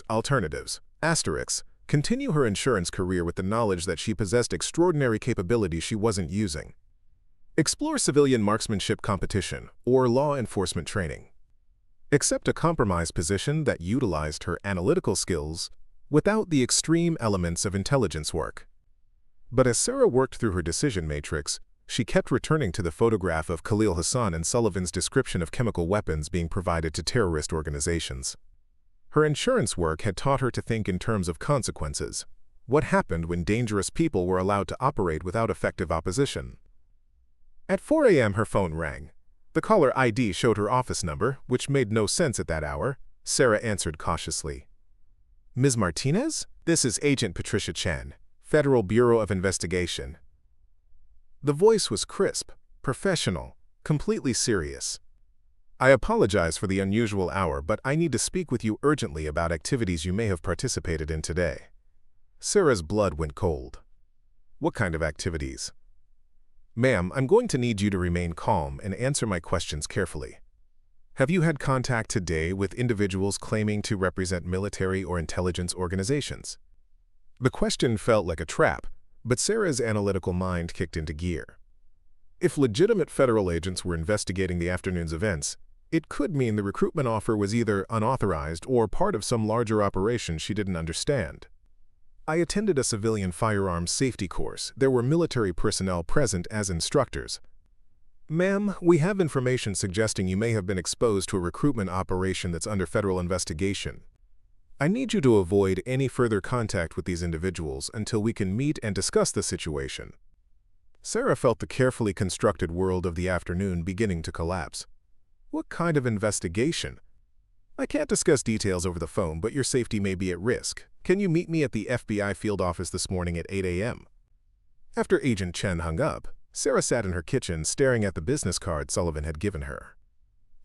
alternatives. Asterisk. Continue her insurance career with the knowledge that she possessed extraordinary capabilities she wasn't using. Explore civilian marksmanship competition or law enforcement training. Accept a compromised position that utilized her analytical skills without the extreme elements of intelligence work. But as Sarah worked through her decision matrix, she kept returning to the photograph of Khalil Hassan and Sullivan's description of chemical weapons being provided to terrorist organizations. Her insurance work had taught her to think in terms of consequences. What happened when dangerous people were allowed to operate without effective opposition? At 4 a.m. her phone rang. The caller ID showed her office number, which made no sense at that hour. Sarah answered cautiously. Ms. Martinez? This is Agent Patricia Chen, Federal Bureau of Investigation. The voice was crisp, professional, completely serious. I apologize for the unusual hour, but I need to speak with you urgently about activities you may have participated in today. Sarah's blood went cold. What kind of activities? Ma'am, I'm going to need you to remain calm and answer my questions carefully. Have you had contact today with individuals claiming to represent military or intelligence organizations? The question felt like a trap, but Sarah's analytical mind kicked into gear. If legitimate federal agents were investigating the afternoon's events, it could mean the recruitment offer was either unauthorized or part of some larger operation she didn't understand. I attended a civilian firearms safety course. There were military personnel present as instructors. Ma'am, we have information suggesting you may have been exposed to a recruitment operation that's under federal investigation. I need you to avoid any further contact with these individuals until we can meet and discuss the situation. Sarah felt the carefully constructed world of the afternoon beginning to collapse. What kind of investigation? I can't discuss details over the phone, but your safety may be at risk. Can you meet me at the FBI field office this morning at 8 a.m.? After Agent Chen hung up, Sarah sat in her kitchen staring at the business card Sullivan had given her.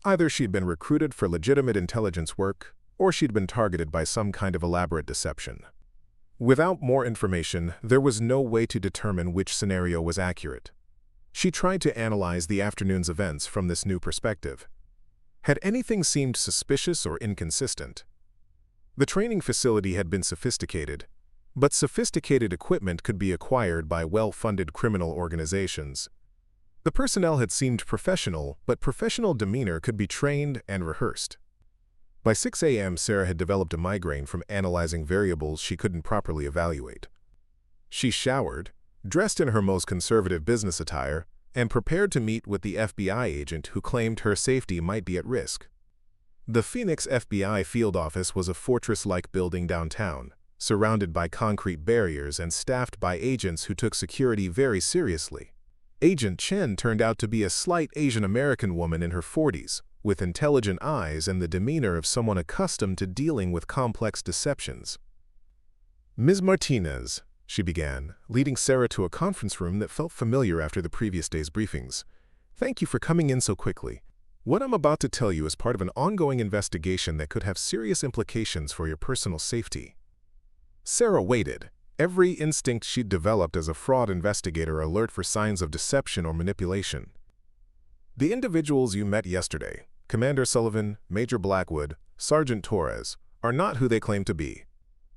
Either she'd been recruited for legitimate intelligence work, or she'd been targeted by some kind of elaborate deception. Without more information, there was no way to determine which scenario was accurate. She tried to analyze the afternoon's events from this new perspective. Had anything seemed suspicious or inconsistent? The training facility had been sophisticated, but sophisticated equipment could be acquired by well-funded criminal organizations. The personnel had seemed professional, but professional demeanor could be trained and rehearsed. By 6 a.m., Sarah had developed a migraine from analyzing variables she couldn't properly evaluate. She showered, dressed in her most conservative business attire, and prepared to meet with the FBI agent who claimed her safety might be at risk. The Phoenix FBI field office was a fortress-like building downtown, surrounded by concrete barriers and staffed by agents who took security very seriously. Agent Chen turned out to be a slight Asian-American woman in her 40s, with intelligent eyes and the demeanor of someone accustomed to dealing with complex deceptions. Ms. Martinez, she began, leading Sarah to a conference room that felt familiar after the previous day's briefings. Thank you for coming in so quickly. What I'm about to tell you is part of an ongoing investigation that could have serious implications for your personal safety. Sarah waited, every instinct she'd developed as a fraud investigator alert for signs of deception or manipulation. The individuals you met yesterday, Commander Sullivan, Major Blackwood, Sergeant Torres, are not who they claim to be.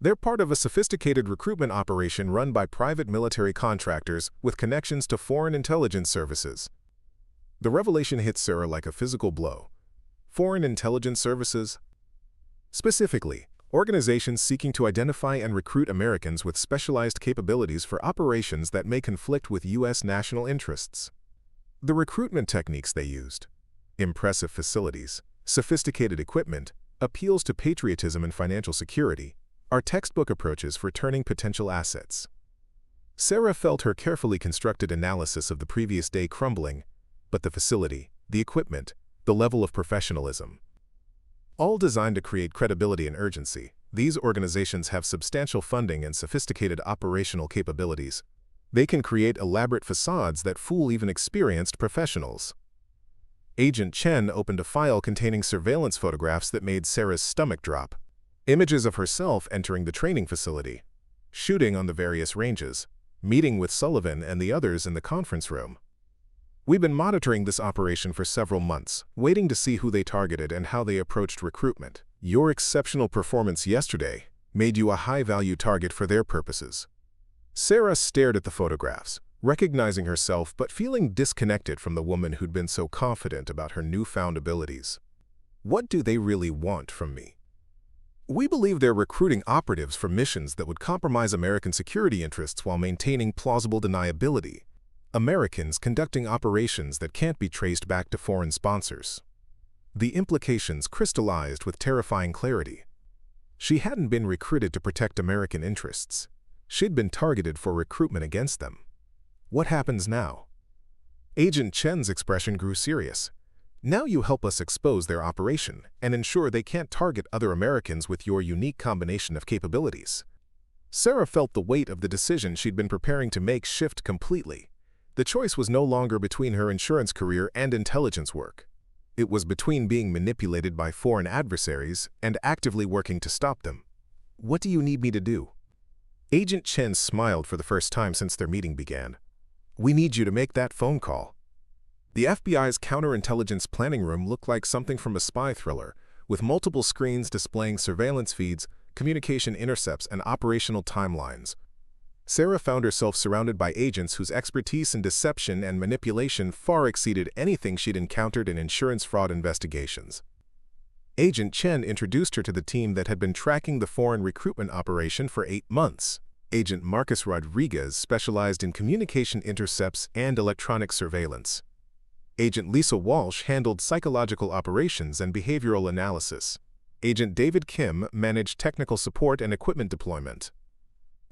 They're part of a sophisticated recruitment operation run by private military contractors with connections to foreign intelligence services. The revelation hit Sarah like a physical blow. Foreign intelligence services? Specifically, organizations seeking to identify and recruit Americans with specialized capabilities for operations that may conflict with U.S. national interests. The recruitment techniques they used: impressive facilities, sophisticated equipment, appeals to patriotism and financial security, are textbook approaches for turning potential assets. Sarah felt her carefully constructed analysis of the previous day crumbling, but the facility, the equipment, The level of professionalism. All designed to create credibility and urgency, these organizations have substantial funding and sophisticated operational capabilities. They can create elaborate facades that fool even experienced professionals. Agent Chen opened a file containing surveillance photographs that made Sarah's stomach drop. Images of herself entering the training facility, shooting on the various ranges, meeting with Sullivan and the others in the conference room. We've been monitoring this operation for several months, waiting to see who they targeted and how they approached recruitment. Your exceptional performance yesterday made you a high-value target for their purposes. Sarah stared at the photographs, recognizing herself but feeling disconnected from the woman who'd been so confident about her newfound abilities. What do they really want from me? We believe they're recruiting operatives for missions that would compromise American security interests while maintaining plausible deniability. Americans conducting operations that can't be traced back to foreign sponsors. The implications crystallized with terrifying clarity. She hadn't been recruited to protect American interests. She'd been targeted for recruitment against them. What happens now? Agent Chen's expression grew serious. Now you help us expose their operation and ensure they can't target other Americans with your unique combination of capabilities. Sarah felt the weight of the decision she'd been preparing to make shift completely. The choice was no longer between her insurance career and intelligence work. It was between being manipulated by foreign adversaries and actively working to stop them. What do you need me to do? Agent Chen smiled for the first time since their meeting began. We need you to make that phone call. The FBI's counterintelligence planning room looked like something from a spy thriller, with multiple screens displaying surveillance feeds, communication intercepts, and operational timelines. Sarah found herself surrounded by agents whose expertise in deception and manipulation far exceeded anything she'd encountered in insurance fraud investigations. Agent Chen introduced her to the team that had been tracking the foreign recruitment operation for 8 months. Agent Marcus Rodriguez specialized in communication intercepts and electronic surveillance. Agent Lisa Walsh handled psychological operations and behavioral analysis. Agent David Kim managed technical support and equipment deployment.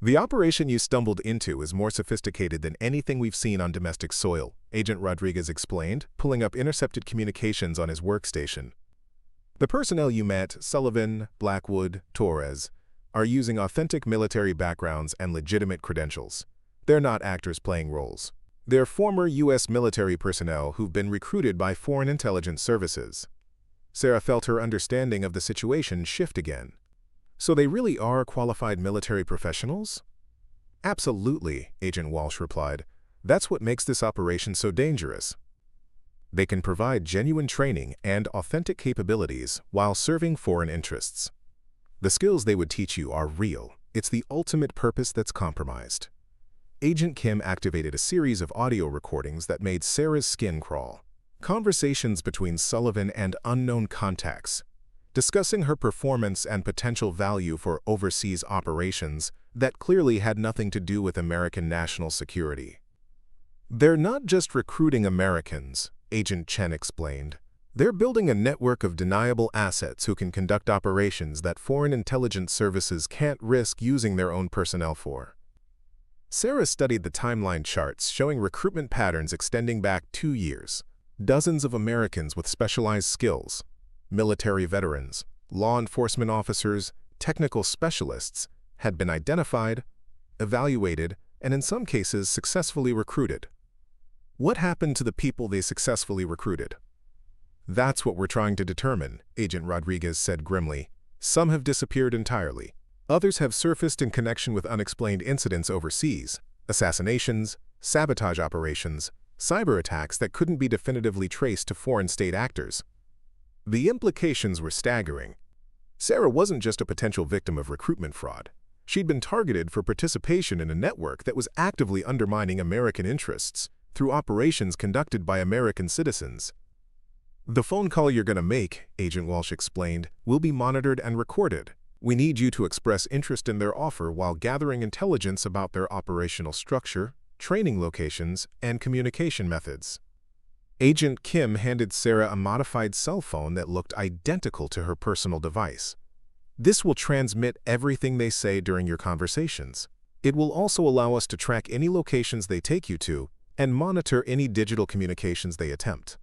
The operation you stumbled into is more sophisticated than anything we've seen on domestic soil, Agent Rodriguez explained, pulling up intercepted communications on his workstation. The personnel you met, Sullivan, Blackwood, Torres, are using authentic military backgrounds and legitimate credentials. They're not actors playing roles. They're former U.S. military personnel who've been recruited by foreign intelligence services. Sarah felt her understanding of the situation shift again. So they really are qualified military professionals? Absolutely, Agent Walsh replied. That's what makes this operation so dangerous. They can provide genuine training and authentic capabilities while serving foreign interests. The skills they would teach you are real. It's the ultimate purpose that's compromised. Agent Kim activated a series of audio recordings that made Sarah's skin crawl. Conversations between Sullivan and unknown contacts, discussing her performance and potential value for overseas operations that clearly had nothing to do with American national security. They're not just recruiting Americans, Agent Chen explained. They're building a network of deniable assets who can conduct operations that foreign intelligence services can't risk using their own personnel for. Sarah studied the timeline charts showing recruitment patterns extending back 2 years. Dozens of Americans with specialized skills, military veterans, law enforcement officers, technical specialists, had been identified, evaluated, and in some cases successfully recruited. What happened to the people they successfully recruited? That's what we're trying to determine, Agent Rodriguez said grimly. Some have disappeared entirely. Others have surfaced in connection with unexplained incidents overseas, assassinations, sabotage operations, cyber attacks that couldn't be definitively traced to foreign state actors. The implications were staggering. Sarah wasn't just a potential victim of recruitment fraud. She'd been targeted for participation in a network that was actively undermining American interests through operations conducted by American citizens. The phone call you're going to make, Agent Walsh explained, will be monitored and recorded. We need you to express interest in their offer while gathering intelligence about their operational structure, training locations, and communication methods. Agent Kim handed Sarah a modified cell phone that looked identical to her personal device. This will transmit everything they say during your conversations. It will also allow us to track any locations they take you to and monitor any digital communications they attempt.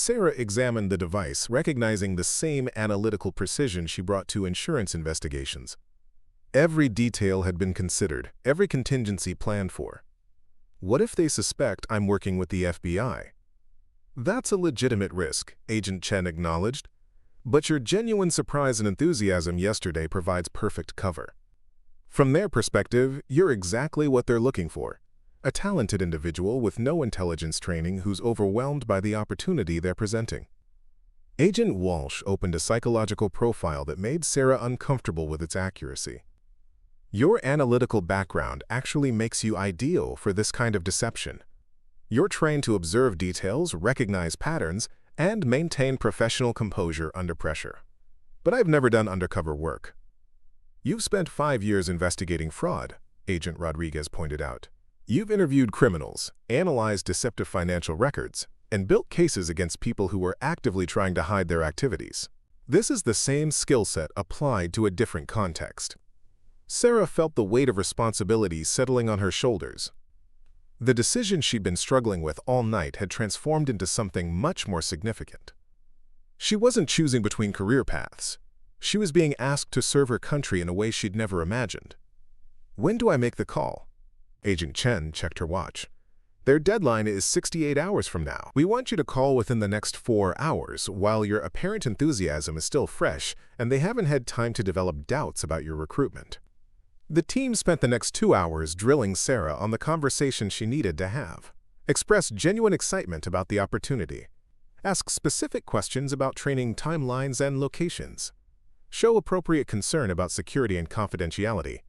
Sarah examined the device, recognizing the same analytical precision she brought to insurance investigations. Every detail had been considered, every contingency planned for. What if they suspect I'm working with the FBI? That's a legitimate risk, Agent Chen acknowledged. But your genuine surprise and enthusiasm yesterday provides perfect cover. From their perspective, you're exactly what they're looking for. A talented individual with no intelligence training who's overwhelmed by the opportunity they're presenting. Agent Walsh opened a psychological profile that made Sarah uncomfortable with its accuracy. Your analytical background actually makes you ideal for this kind of deception. You're trained to observe details, recognize patterns, and maintain professional composure under pressure. But I've never done undercover work. You've spent 5 years investigating fraud, Agent Rodriguez pointed out. You've interviewed criminals, analyzed deceptive financial records, and built cases against people who were actively trying to hide their activities. This is the same skill set applied to a different context. Sarah felt the weight of responsibility settling on her shoulders. The decision she'd been struggling with all night had transformed into something much more significant. She wasn't choosing between career paths. She was being asked to serve her country in a way she'd never imagined. When do I make the call? Agent Chen checked her watch. Their deadline is 68 hours from now. We want you to call within the next 4 hours while your apparent enthusiasm is still fresh and they haven't had time to develop doubts about your recruitment. The team spent the next 2 hours drilling Sarah on the conversation she needed to have. Express genuine excitement about the opportunity. Ask specific questions about training timelines and locations. Show appropriate concern about security and confidentiality.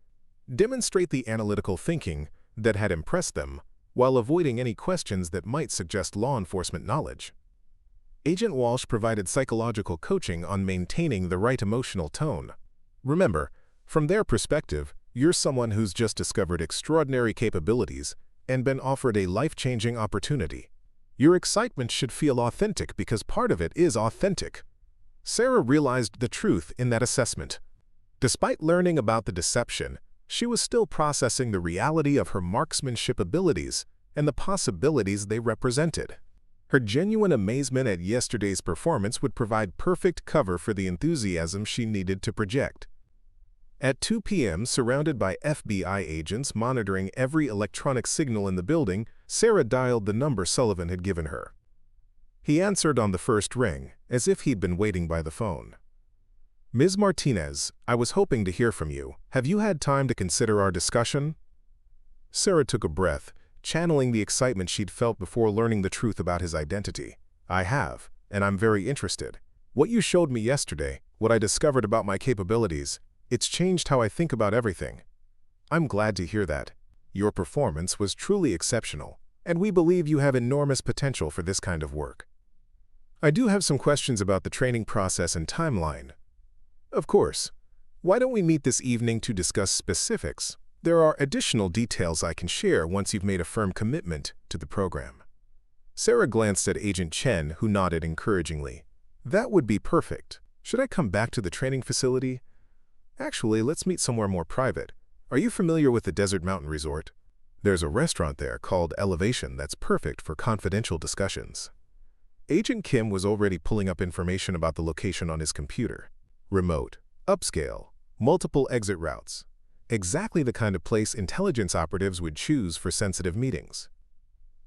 Demonstrate the analytical thinking that had impressed them, while avoiding any questions that might suggest law enforcement knowledge. Agent Walsh provided psychological coaching on maintaining the right emotional tone. Remember, from their perspective, you're someone who's just discovered extraordinary capabilities and been offered a life-changing opportunity. Your excitement should feel authentic because part of it is authentic. Sarah realized the truth in that assessment. Despite learning about the deception, she was still processing the reality of her marksmanship abilities and the possibilities they represented. Her genuine amazement at yesterday's performance would provide perfect cover for the enthusiasm she needed to project. At 2 p.m., surrounded by FBI agents monitoring every electronic signal in the building, Sarah dialed the number Sullivan had given her. He answered on the first ring, as if he'd been waiting by the phone. Ms. Martinez, I was hoping to hear from you. Have you had time to consider our discussion? Sarah took a breath, channeling the excitement she'd felt before learning the truth about his identity. I have, and I'm very interested. What you showed me yesterday, what I discovered about my capabilities, it's changed how I think about everything. I'm glad to hear that. Your performance was truly exceptional, and we believe you have enormous potential for this kind of work. I do have some questions about the training process and timeline. Of course. Why don't we meet this evening to discuss specifics? There are additional details I can share once you've made a firm commitment to the program. Sarah glanced at Agent Chen, who nodded encouragingly. That would be perfect. Should I come back to the training facility? Actually, let's meet somewhere more private. Are you familiar with the Desert Mountain Resort? There's a restaurant there called Elevation that's perfect for confidential discussions. Agent Kim was already pulling up information about the location on his computer. Remote, upscale, multiple exit routes. Exactly the kind of place intelligence operatives would choose for sensitive meetings.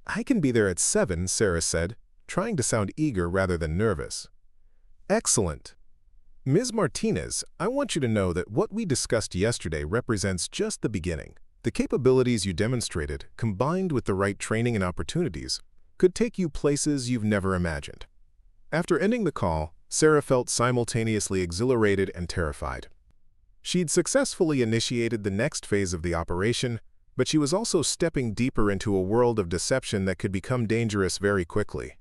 I can be there at 7, Sarah said, trying to sound eager rather than nervous. Excellent. Ms. Martinez, I want you to know that what we discussed yesterday represents just the beginning. The capabilities you demonstrated, combined with the right training and opportunities, could take you places you've never imagined. After ending the call, Sarah felt simultaneously exhilarated and terrified. She'd successfully initiated the next phase of the operation, but she was also stepping deeper into a world of deception that could become dangerous very quickly.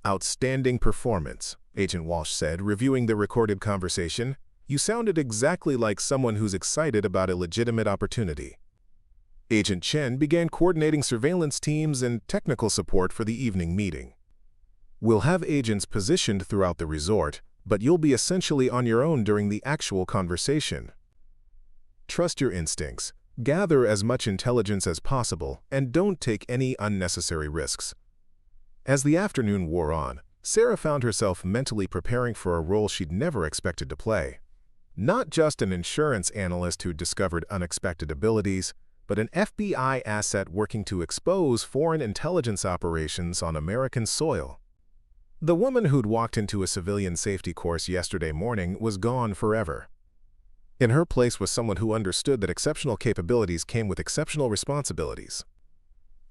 Outstanding performance, Agent Walsh said, reviewing the recorded conversation. You sounded exactly like someone who's excited about a legitimate opportunity. Agent Chen began coordinating surveillance teams and technical support for the evening meeting. We'll have agents positioned throughout the resort, but you'll be essentially on your own during the actual conversation. Trust your instincts, gather as much intelligence as possible, and don't take any unnecessary risks. As the afternoon wore on, Sarah found herself mentally preparing for a role she'd never expected to play. Not just an insurance analyst who discovered unexpected abilities, but an FBI asset working to expose foreign intelligence operations on American soil. The woman who'd walked into a civilian safety course yesterday morning was gone forever. In her place was someone who understood that exceptional capabilities came with exceptional responsibilities.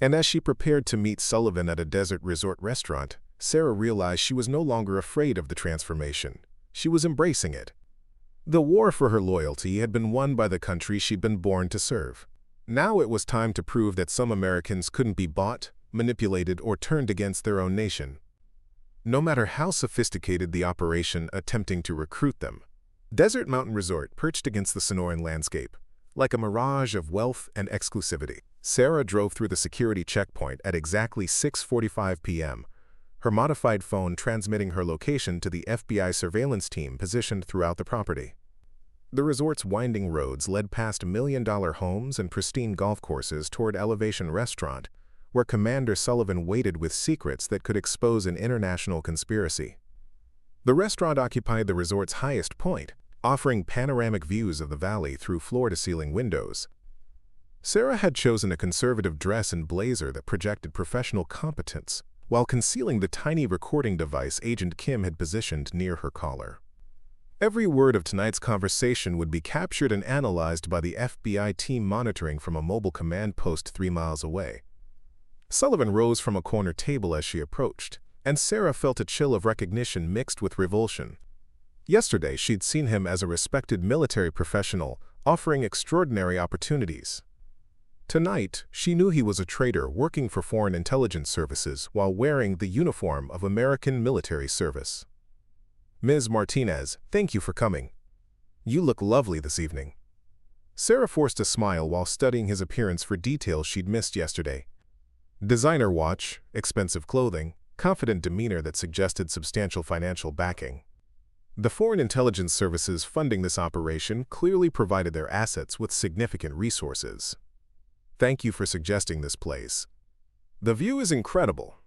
And as she prepared to meet Sullivan at a desert resort restaurant, Sarah realized she was no longer afraid of the transformation. She was embracing it. The war for her loyalty had been won by the country she'd been born to serve. Now it was time to prove that some Americans couldn't be bought, manipulated, or turned against their own nation. No matter how sophisticated the operation attempting to recruit them. Desert Mountain Resort perched against the Sonoran landscape, like a mirage of wealth and exclusivity. Sarah drove through the security checkpoint at exactly 6:45 p.m., her modified phone transmitting her location to the FBI surveillance team positioned throughout the property. The resort's winding roads led past million-dollar homes and pristine golf courses toward Elevation Restaurant, where Commander Sullivan waited with secrets that could expose an international conspiracy. The restaurant occupied the resort's highest point, offering panoramic views of the valley through floor-to-ceiling windows. Sarah had chosen a conservative dress and blazer that projected professional competence, while concealing the tiny recording device Agent Kim had positioned near her collar. Every word of tonight's conversation would be captured and analyzed by the FBI team monitoring from a mobile command post 3 miles away. Sullivan rose from a corner table as she approached, and Sarah felt a chill of recognition mixed with revulsion. Yesterday, she'd seen him as a respected military professional, offering extraordinary opportunities. Tonight, she knew he was a traitor working for foreign intelligence services while wearing the uniform of American military service. "Ms. Martinez, thank you for coming. You look lovely this evening." Sarah forced a smile while studying his appearance for details she'd missed yesterday. Designer watch, expensive clothing, confident demeanor that suggested substantial financial backing. The foreign intelligence services funding this operation clearly provided their assets with significant resources. "Thank you for suggesting this place. The view is incredible."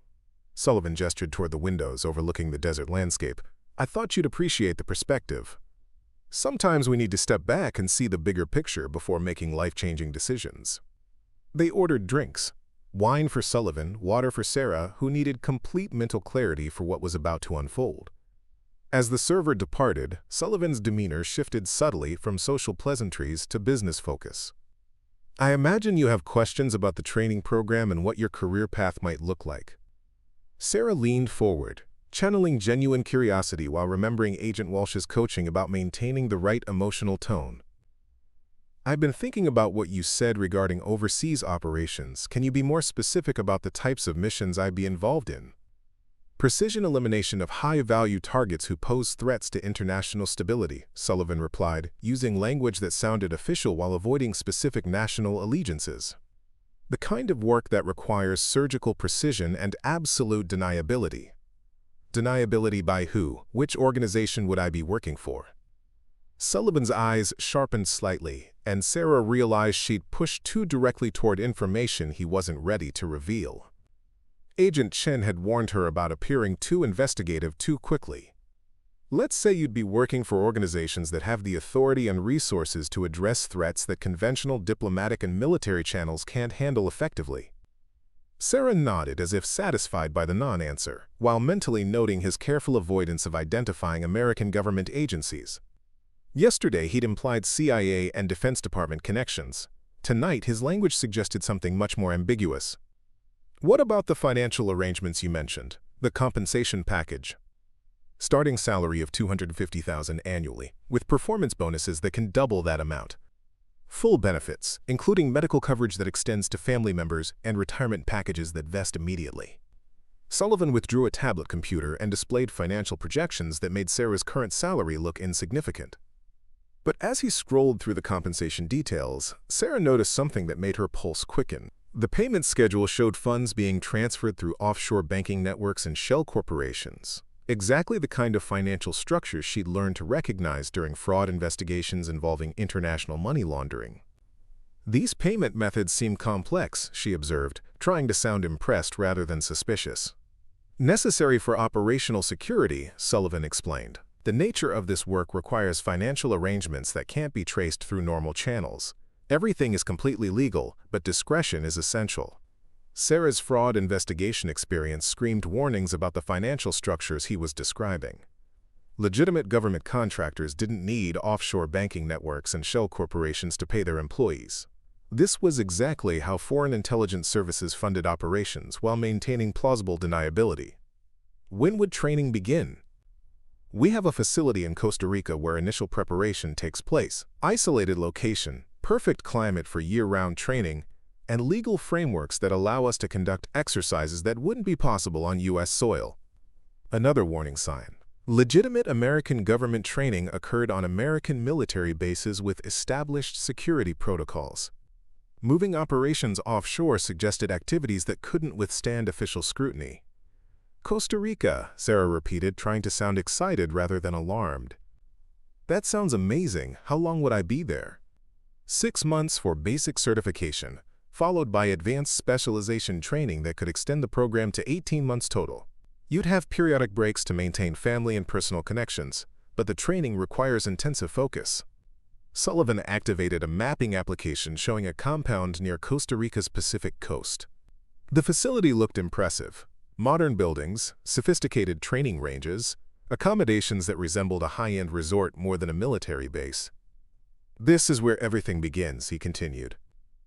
Sullivan gestured toward the windows overlooking the desert landscape. "I thought you'd appreciate the perspective. Sometimes we need to step back and see the bigger picture before making life-changing decisions." They ordered drinks. Wine for Sullivan, water for Sarah, who needed complete mental clarity for what was about to unfold. As the server departed, Sullivan's demeanor shifted subtly from social pleasantries to business focus. "I imagine you have questions about the training program and what your career path might look like." Sarah leaned forward, channeling genuine curiosity while remembering Agent Walsh's coaching about maintaining the right emotional tone. "I've been thinking about what you said regarding overseas operations. Can you be more specific about the types of missions I'd be involved in?" "Precision elimination of high-value targets who pose threats to international stability," Sullivan replied, using language that sounded official while avoiding specific national allegiances. "The kind of work that requires surgical precision and absolute deniability." "Deniability by who? Which organization would I be working for?" Sullivan's eyes sharpened slightly, and Sarah realized she'd pushed too directly toward information he wasn't ready to reveal. Agent Chen had warned her about appearing too investigative too quickly. "Let's say you'd be working for organizations that have the authority and resources to address threats that conventional diplomatic and military channels can't handle effectively." Sarah nodded as if satisfied by the non-answer, while mentally noting his careful avoidance of identifying American government agencies. Yesterday, he'd implied CIA and Defense Department connections. Tonight, his language suggested something much more ambiguous. "What about the financial arrangements you mentioned? The compensation package?" "Starting salary of $250,000 annually, with performance bonuses that can double that amount. Full benefits, including medical coverage that extends to family members and retirement packages that vest immediately." Sullivan withdrew a tablet computer and displayed financial projections that made Sarah's current salary look insignificant. But as he scrolled through the compensation details, Sarah noticed something that made her pulse quicken. The payment schedule showed funds being transferred through offshore banking networks and shell corporations, exactly the kind of financial structures she'd learned to recognize during fraud investigations involving international money laundering. "These payment methods seem complex," she observed, trying to sound impressed rather than suspicious. Necessary for operational security, Sullivan explained. The nature of this work requires financial arrangements that can't be traced through normal channels. Everything is completely legal, but discretion is essential. Sarah's fraud investigation experience screamed warnings about the financial structures he was describing. Legitimate government contractors didn't need offshore banking networks and shell corporations to pay their employees. This was exactly how foreign intelligence services funded operations while maintaining plausible deniability. When would training begin? We have a facility in Costa Rica where initial preparation takes place. Isolated location, perfect climate for year-round training, and legal frameworks that allow us to conduct exercises that wouldn't be possible on U.S. soil. Another warning sign. Legitimate American government training occurred on American military bases with established security protocols. Moving operations offshore suggested activities that couldn't withstand official scrutiny. Costa Rica, Sarah repeated, trying to sound excited rather than alarmed. That sounds amazing. How long would I be there? 6 months for basic certification, followed by advanced specialization training that could extend the program to 18 months total. You'd have periodic breaks to maintain family and personal connections, but the training requires intensive focus. Sullivan activated a mapping application showing a compound near Costa Rica's Pacific coast. The facility looked impressive. Modern buildings, sophisticated training ranges, accommodations that resembled a high-end resort more than a military base. This is where everything begins, he continued.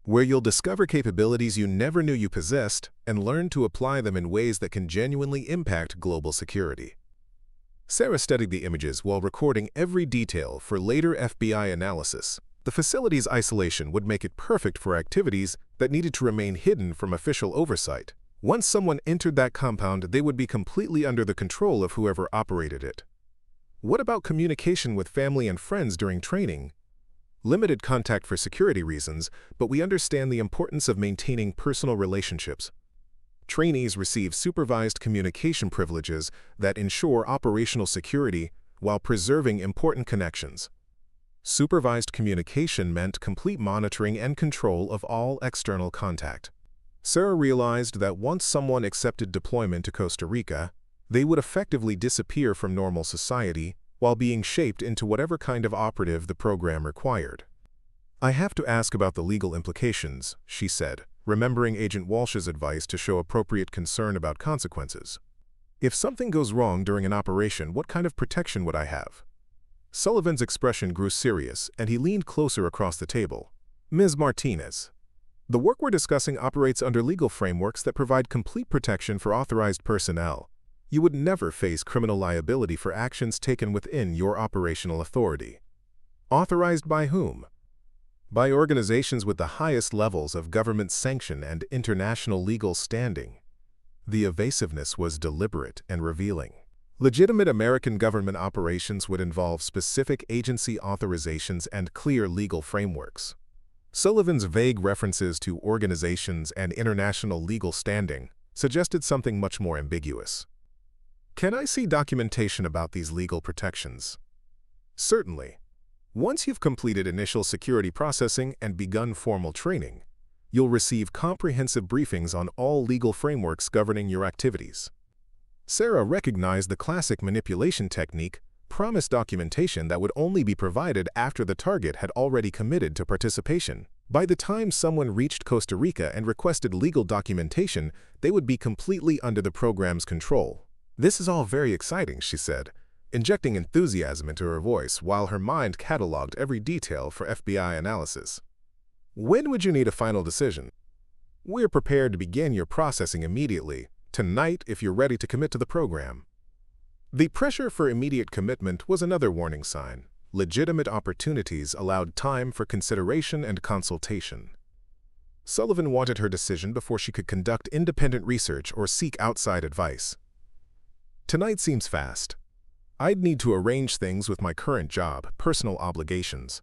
Where you'll discover capabilities you never knew you possessed and learn to apply them in ways that can genuinely impact global security. Sarah studied the images while recording every detail for later FBI analysis. The facility's isolation would make it perfect for activities that needed to remain hidden from official oversight. Once someone entered that compound, they would be completely under the control of whoever operated it. What about communication with family and friends during training? Limited contact for security reasons, but we understand the importance of maintaining personal relationships. Trainees receive supervised communication privileges that ensure operational security while preserving important connections. Supervised communication meant complete monitoring and control of all external contact. Sarah realized that once someone accepted deployment to Costa Rica, they would effectively disappear from normal society while being shaped into whatever kind of operative the program required. I have to ask about the legal implications, she said, remembering Agent Walsh's advice to show appropriate concern about consequences. If something goes wrong during an operation, what kind of protection would I have? Sullivan's expression grew serious, and he leaned closer across the table. Ms. Martinez, the work we're discussing operates under legal frameworks that provide complete protection for authorized personnel. You would never face criminal liability for actions taken within your operational authority. Authorized by whom? By organizations with the highest levels of government sanction and international legal standing. The evasiveness was deliberate and revealing. Legitimate American government operations would involve specific agency authorizations and clear legal frameworks. Sullivan's vague references to organizations and international legal standing suggested something much more ambiguous. Can I see documentation about these legal protections? Certainly. Once you've completed initial security processing and begun formal training, you'll receive comprehensive briefings on all legal frameworks governing your activities. Sarah recognized the classic manipulation technique, promised documentation that would only be provided after the target had already committed to participation. By the time someone reached Costa Rica and requested legal documentation, they would be completely under the program's control. This is all very exciting, she said, injecting enthusiasm into her voice while her mind cataloged every detail for FBI analysis. When would you need a final decision? We're prepared to begin your processing immediately, tonight if you're ready to commit to the program. The pressure for immediate commitment was another warning sign. Legitimate opportunities allowed time for consideration and consultation. Sullivan wanted her decision before she could conduct independent research or seek outside advice. Tonight seems fast. I'd need to arrange things with my current job, personal obligations.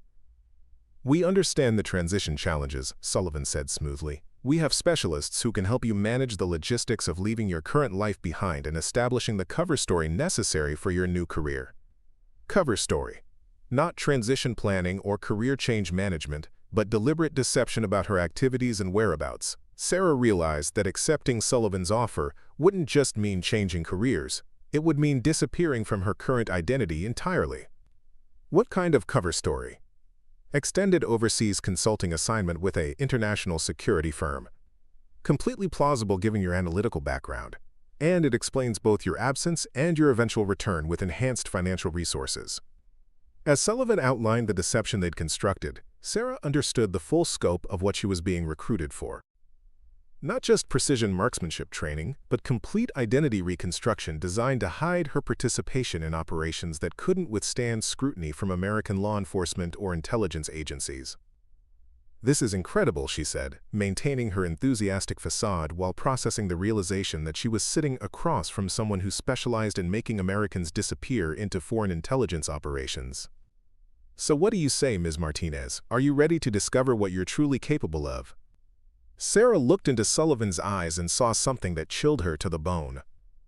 We understand the transition challenges, Sullivan said smoothly. We have specialists who can help you manage the logistics of leaving your current life behind and establishing the cover story necessary for your new career. Cover story. Not transition planning or career change management, but deliberate deception about her activities and whereabouts. Sarah realized that accepting Sullivan's offer wouldn't just mean changing careers, it would mean disappearing from her current identity entirely. What kind of cover story? Extended overseas consulting assignment with an international security firm. Completely plausible given your analytical background, and it explains both your absence and your eventual return with enhanced financial resources. As Sullivan outlined the deception they'd constructed, Sarah understood the full scope of what she was being recruited for. Not just precision marksmanship training, but complete identity reconstruction designed to hide her participation in operations that couldn't withstand scrutiny from American law enforcement or intelligence agencies. "This is incredible," she said, maintaining her enthusiastic facade while processing the realization that she was sitting across from someone who specialized in making Americans disappear into foreign intelligence operations. "So what do you say, Ms. Martinez? Are you ready to discover what you're truly capable of?" Sarah looked into Sullivan's eyes and saw something that chilled her to the bone.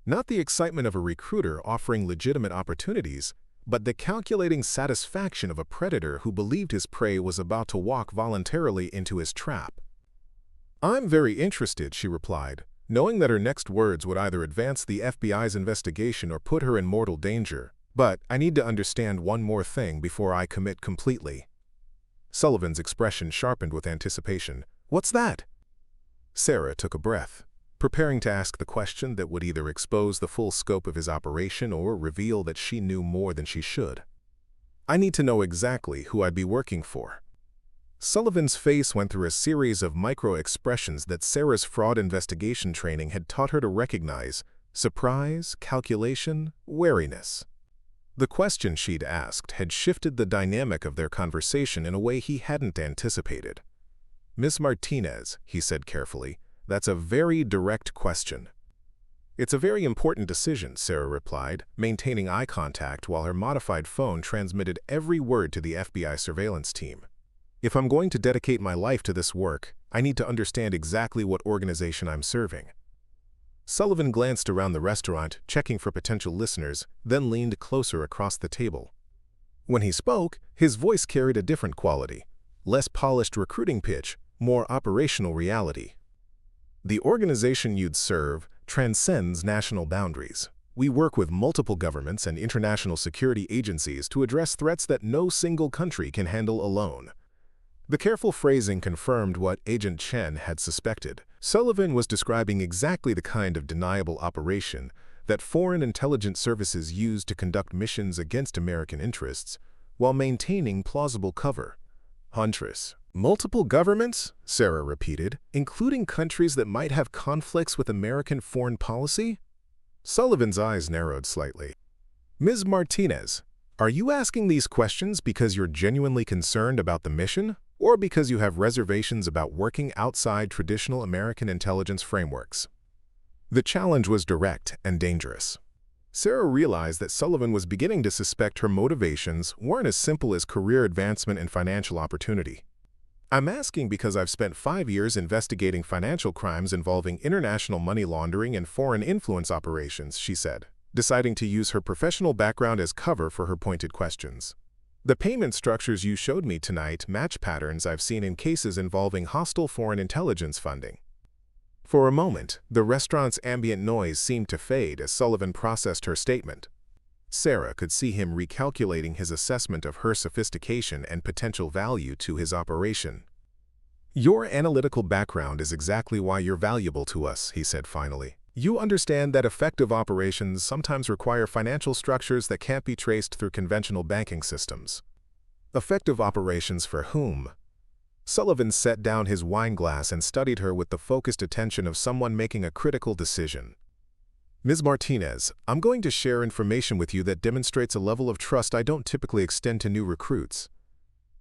Not the excitement of a recruiter offering legitimate opportunities, but the calculating satisfaction of a predator who believed his prey was about to walk voluntarily into his trap. "I'm very interested," she replied, knowing that her next words would either advance the FBI's investigation or put her in mortal danger. "But I need to understand one more thing before I commit completely." Sullivan's expression sharpened with anticipation. "What's that?" Sarah took a breath, preparing to ask the question that would either expose the full scope of his operation or reveal that she knew more than she should. "I need to know exactly who I'd be working for." Sullivan's face went through a series of micro-expressions that Sarah's fraud investigation training had taught her to recognize: surprise, calculation, wariness. The question she'd asked had shifted the dynamic of their conversation in a way he hadn't anticipated. "Miss Martinez," he said carefully, "that's a very direct question." "It's a very important decision," Sarah replied, maintaining eye contact while her modified phone transmitted every word to the FBI surveillance team. "If I'm going to dedicate my life to this work, I need to understand exactly what organization I'm serving." Sullivan glanced around the restaurant, checking for potential listeners, then leaned closer across the table. When he spoke, his voice carried a different quality: less polished recruiting pitch, more operational reality. "The organization you'd serve transcends national boundaries. We work with multiple governments and international security agencies to address threats that no single country can handle alone." The careful phrasing confirmed what Agent Chen had suspected. Sullivan was describing exactly the kind of deniable operation that foreign intelligence services use to conduct missions against American interests while maintaining plausible cover. "Huntress. Multiple governments?" Sarah repeated, "including countries that might have conflicts with American foreign policy?" Sullivan's eyes narrowed slightly. "Ms. Martinez, are you asking these questions because you're genuinely concerned about the mission, or because you have reservations about working outside traditional American intelligence frameworks?" The challenge was direct and dangerous. Sarah realized that Sullivan was beginning to suspect her motivations weren't as simple as career advancement and financial opportunity. "I'm asking because I've spent 5 years investigating financial crimes involving international money laundering and foreign influence operations," she said, deciding to use her professional background as cover for her pointed questions. "The payment structures you showed me tonight match patterns I've seen in cases involving hostile foreign intelligence funding." For a moment, the restaurant's ambient noise seemed to fade as Sullivan processed her statement. Sarah could see him recalculating his assessment of her sophistication and potential value to his operation. "Your analytical background is exactly why you're valuable to us," he said finally. "You understand that effective operations sometimes require financial structures that can't be traced through conventional banking systems." "Effective operations for whom?" Sullivan set down his wine glass and studied her with the focused attention of someone making a critical decision. "Ms. Martinez, I'm going to share information with you that demonstrates a level of trust I don't typically extend to new recruits."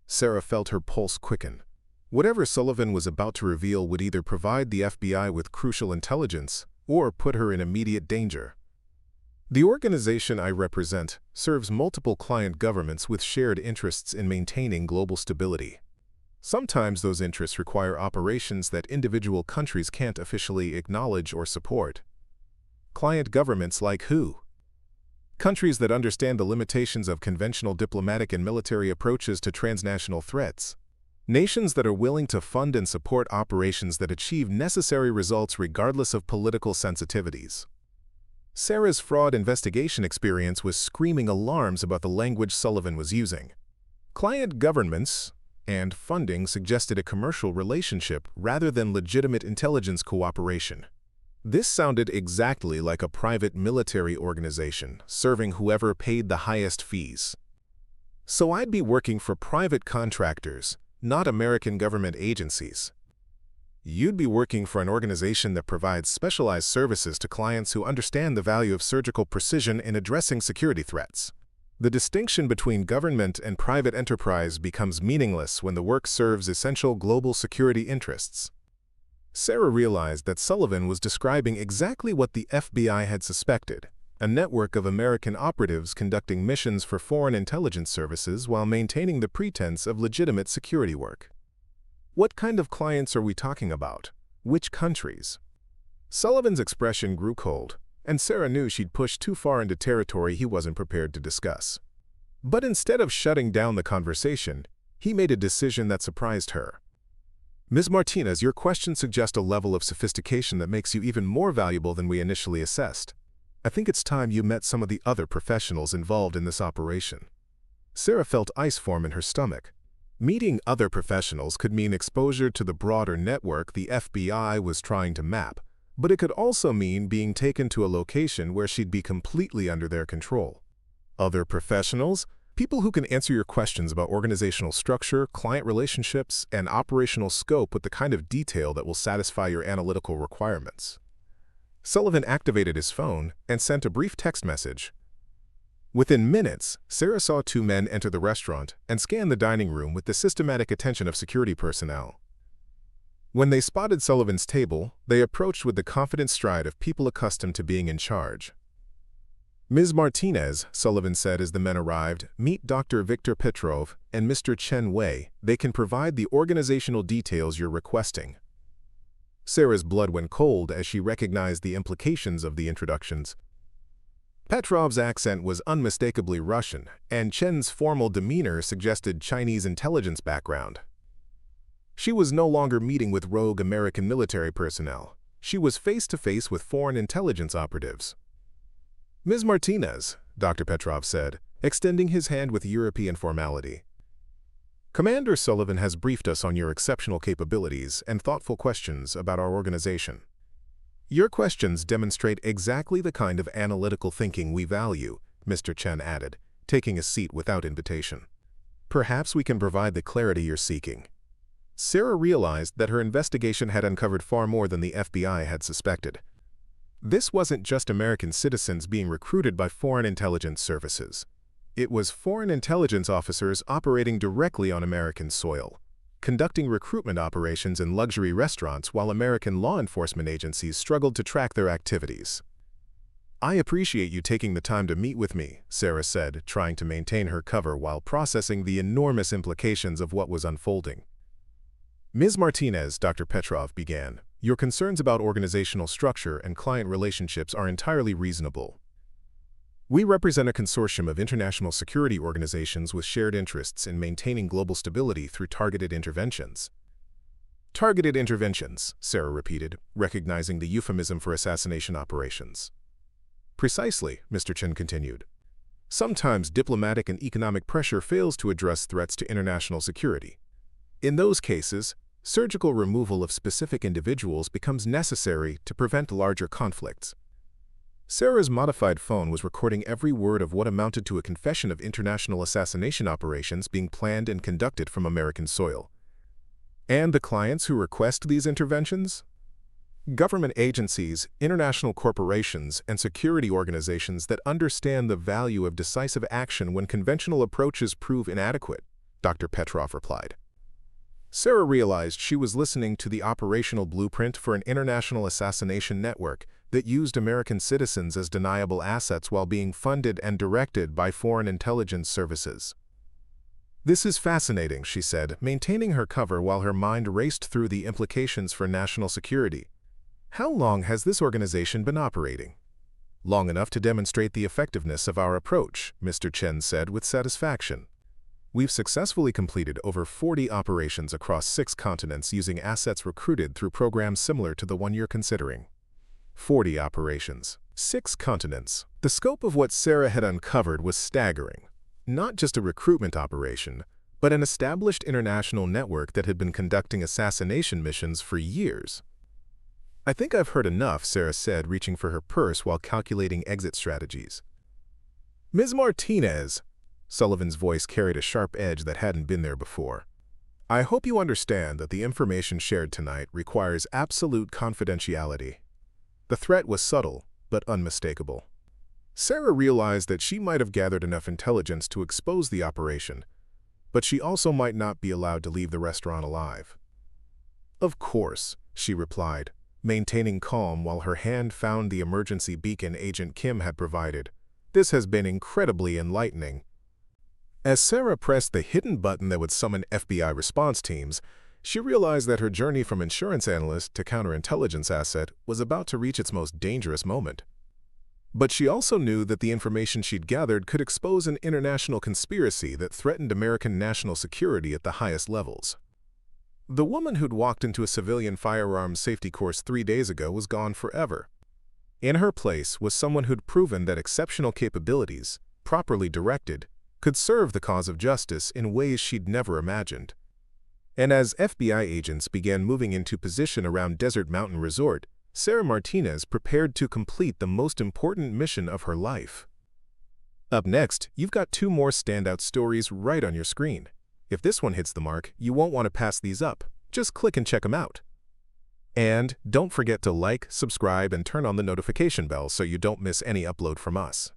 Sarah felt her pulse quicken. Whatever Sullivan was about to reveal would either provide the FBI with crucial intelligence or put her in immediate danger. "The organization I represent serves multiple client governments with shared interests in maintaining global stability. Sometimes those interests require operations that individual countries can't officially acknowledge or support." "Client governments like who?" "Countries that understand the limitations of conventional diplomatic and military approaches to transnational threats." Nations that are willing to fund and support operations that achieve necessary results regardless of political sensitivities. Sarah's fraud investigation experience was screaming alarms about the language Sullivan was using. Client governments and funding suggested a commercial relationship rather than legitimate intelligence cooperation. This sounded exactly like a private military organization, serving whoever paid the highest fees. So I'd be working for private contractors, not American government agencies. You'd be working for an organization that provides specialized services to clients who understand the value of surgical precision in addressing security threats. The distinction between government and private enterprise becomes meaningless when the work serves essential global security interests. Sarah realized that Sullivan was describing exactly what the FBI had suspected, a network of American operatives conducting missions for foreign intelligence services while maintaining the pretense of legitimate security work. What kind of clients are we talking about? Which countries? Sullivan's expression grew cold, and Sarah knew she'd pushed too far into territory he wasn't prepared to discuss. But instead of shutting down the conversation, he made a decision that surprised her. Ms. Martinez, your questions suggest a level of sophistication that makes you even more valuable than we initially assessed. I think it's time you met some of the other professionals involved in this operation. Sarah felt ice form in her stomach. Meeting other professionals could mean exposure to the broader network the FBI was trying to map, but it could also mean being taken to a location where she'd be completely under their control. Other professionals? People who can answer your questions about organizational structure, client relationships, and operational scope with the kind of detail that will satisfy your analytical requirements. Sullivan activated his phone and sent a brief text message. Within minutes, Sarah saw two men enter the restaurant and scan the dining room with the systematic attention of security personnel. When they spotted Sullivan's table, they approached with the confident stride of people accustomed to being in charge. Ms. Martinez, Sullivan said as the men arrived, meet Dr. Victor Petrov and Mr. Chen Wei. They can provide the organizational details you're requesting. Sarah's blood went cold as she recognized the implications of the introductions. Petrov's accent was unmistakably Russian, and Chen's formal demeanor suggested Chinese intelligence background. She was no longer meeting with rogue American military personnel. She was face-to-face with foreign intelligence operatives. Ms. Martinez, Dr. Petrov said, extending his hand with European formality. Commander Sullivan has briefed us on your exceptional capabilities and thoughtful questions about our organization. Your questions demonstrate exactly the kind of analytical thinking we value, Mr. Chen added, taking a seat without invitation. Perhaps we can provide the clarity you're seeking. Sarah realized that her investigation had uncovered far more than the FBI had suspected. This wasn't just American citizens being recruited by foreign intelligence services. It was foreign intelligence officers operating directly on American soil, conducting recruitment operations in luxury restaurants while American law enforcement agencies struggled to track their activities. I appreciate you taking the time to meet with me, Sarah said, trying to maintain her cover while processing the enormous implications of what was unfolding. Ms. Martinez, Dr. Petrov began, your concerns about organizational structure and client relationships are entirely reasonable. We represent a consortium of international security organizations with shared interests in maintaining global stability through targeted interventions. Targeted interventions, Sarah repeated, recognizing the euphemism for assassination operations. Precisely, Mr. Chen continued. Sometimes diplomatic and economic pressure fails to address threats to international security. In those cases, surgical removal of specific individuals becomes necessary to prevent larger conflicts. Sarah's modified phone was recording every word of what amounted to a confession of international assassination operations being planned and conducted from American soil. And the clients who request these interventions? Government agencies, international corporations, and security organizations that understand the value of decisive action when conventional approaches prove inadequate, Dr. Petrov replied. Sarah realized she was listening to the operational blueprint for an international assassination network that used American citizens as deniable assets while being funded and directed by foreign intelligence services. This is fascinating, she said, maintaining her cover while her mind raced through the implications for national security. How long has this organization been operating? Long enough to demonstrate the effectiveness of our approach, Mr. Chen said with satisfaction. We've successfully completed over 40 operations across 6 continents using assets recruited through programs similar to the one you're considering. 40 operations, 6 continents. The scope of what Sarah had uncovered was staggering. Not just a recruitment operation, but an established international network that had been conducting assassination missions for years. "I think I've heard enough," Sarah said, reaching for her purse while calculating exit strategies. "Ms. Martinez," Sullivan's voice carried a sharp edge that hadn't been there before. "I hope you understand that the information shared tonight requires absolute confidentiality." The threat was subtle, but unmistakable. Sarah realized that she might have gathered enough intelligence to expose the operation, but she also might not be allowed to leave the restaurant alive. "Of course," she replied, maintaining calm while her hand found the emergency beacon Agent Kim had provided. "This has been incredibly enlightening." As Sarah pressed the hidden button that would summon FBI response teams, she realized that her journey from insurance analyst to counterintelligence asset was about to reach its most dangerous moment. But she also knew that the information she'd gathered could expose an international conspiracy that threatened American national security at the highest levels. The woman who'd walked into a civilian firearms safety course 3 days ago was gone forever. In her place was someone who'd proven that exceptional capabilities, properly directed, could serve the cause of justice in ways she'd never imagined. And as FBI agents began moving into position around Desert Mountain Resort, Sarah Martinez prepared to complete the most important mission of her life. Up next, you've got 2 more standout stories right on your screen. If this one hits the mark, you won't want to pass these up. Just click and check them out. And don't forget to like, subscribe, and turn on the notification bell so you don't miss any upload from us.